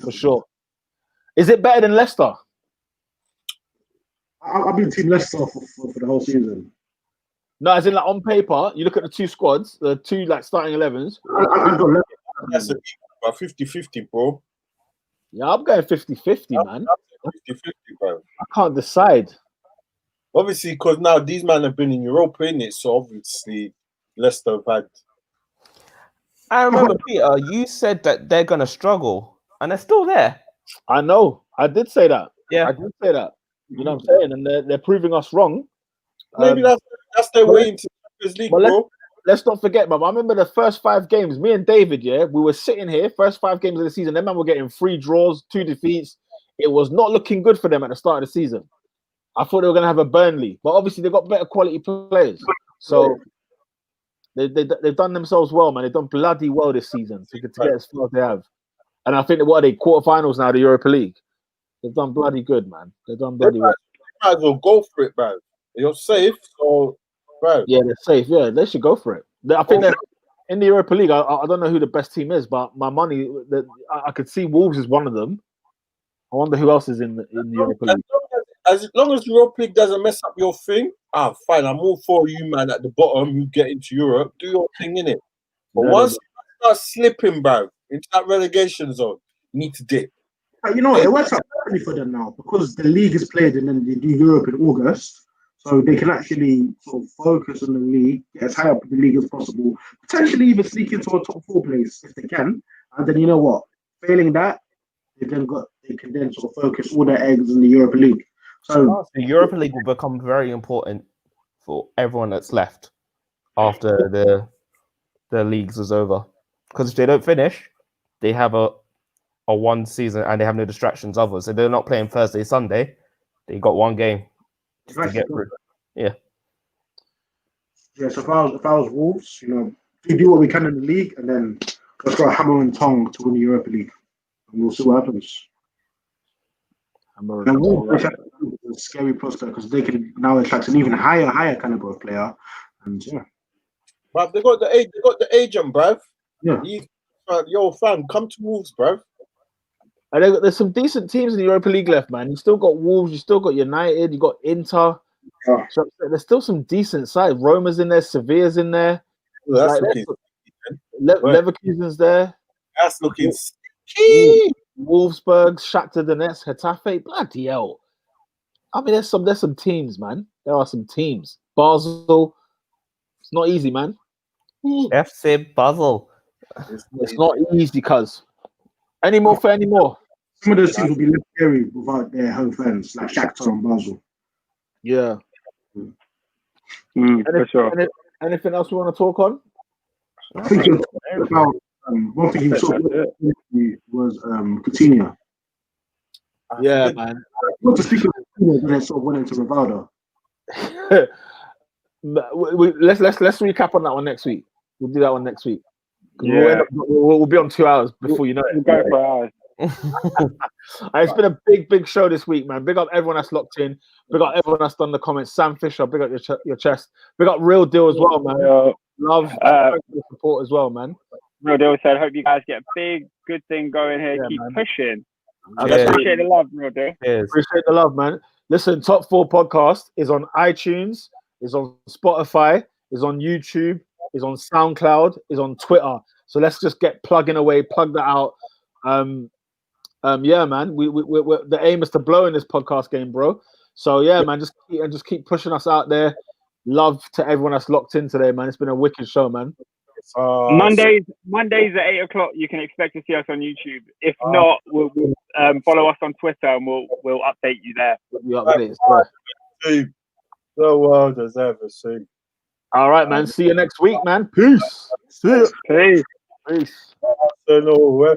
for sure. Is it better than Leicester? I've been Team Leicester for the whole season. No, as in like on paper, you look at the two squads, the two like starting 11s. I've got Leicester. That's a 50-50, bro. Yeah, I'm going 50-50, man. 50-50, bro. I can't decide. Obviously, because now these men have been in Europa, innit? So obviously, Leicester have had. I remember, Peter, you said that they're going to struggle, and they're still there. I know. I did say that. Yeah. I did say that. You know what I'm saying? And they're proving us wrong. Maybe that's their way into the Champions League, bro. Let's not forget, man. I remember the first 5 games, me and David, we were sitting here, first 5 games of the season. Them man were getting 3 draws, 2 defeats. It was not looking good for them at the start of the season. I thought they were going to have a Burnley, but obviously they got better quality players. So they've done themselves well, man. They've done bloody well this season to get as far as they have. And I think what are they, quarterfinals now, the Europa League? They've done bloody good, man. They've done bloody well. They might as well go for it, bro. You're safe, so, bro. Yeah, they're safe. Yeah, they should go for it. I think they're in the Europa League. I don't know who the best team is, but my money, I could see Wolves is one of them. I wonder who else is in the Europa League. As long as Europa League doesn't mess up your thing, fine. I'm all for you, man, at the bottom who get into Europe. Do your thing, innit? But once you start slipping, bro, into that relegation zone, you need to dip. You know, it works out perfectly for them now because the league is played and then they do Europe in August. So they can actually sort of focus on the league, get as high up in the league as possible, potentially even sneak into a top 4 place if they can. And then you know what? Failing that, they can then sort of focus all their eggs in the Europa League. So the Europa League will become very important for everyone that's left after the leagues is over. Because if they don't finish, they have a 1 season and they have no distractions others. So they're not playing Thursday, Sunday. They got 1 game to get through. Yeah. Yeah, so if I was Wolves, we do what we can in the league and then Let's go hammer and tongue to win the Europa League, and we'll see what happens. And Wolves is a scary prospect because they can now attract an even higher caliber of player, and yeah. Bruv, they got the agent, bruv. Yeah. Yo, fam, come to Wolves, bruv. And there's some decent teams in the Europa League left, man. You still got Wolves, you still got United, you got Inter. Yeah. So there's still some decent sides. Roma's in there, Sevilla's in there. Well, that's looking. Leverkusen's there. That's looking sticky. Wolfsburg, Shakhtar Donetsk, Getafe. Bloody hell! I mean, there's some teams, man. There are some teams. Basel. It's not easy, man. FC Basel. It's not easy, cuz. Any more for any more? Some of those teams will be less scary without their home fans, like Shakhtar and Basel. Yeah. For sure. Anything else we want to talk on? I think about one thing you saw was Coutinho. Yeah, man. Not to speak of Coutinho, but they sort of went into Rivaldo. Let's recap on that one next week. We'll do that one next week. Yeah. We'll be on 2 hours before you know it. We'll go for hours. It's been a big show this week, man. Big up everyone that's locked in. Big up everyone that's done the comments. Sam Fisher, big up your chest. Big up Real Deal as well, man. Love the support as well, man. Real Deal said, hope you guys get a good thing going here. Yeah, Keep man. pushing. Cheers. Appreciate the love, Real Deal. Cheers. Appreciate the love, man. Listen, Top 4 podcast is on iTunes, is on Spotify, is on YouTube, is on SoundCloud, is on Twitter. So let's just get plugging away, plug that out. Yeah, man. We the aim is to blow in this podcast game, bro. So yeah, man, just keep pushing us out there. Love to everyone that's locked in today, man. It's been a wicked show, man. Mondays at 8:00. You can expect to see us on YouTube. If not, we'll follow us on Twitter and we'll update you there. The world has ever seen. All right, man. See you next week, man. Peace. See you. Peace. Peace. Arsenal,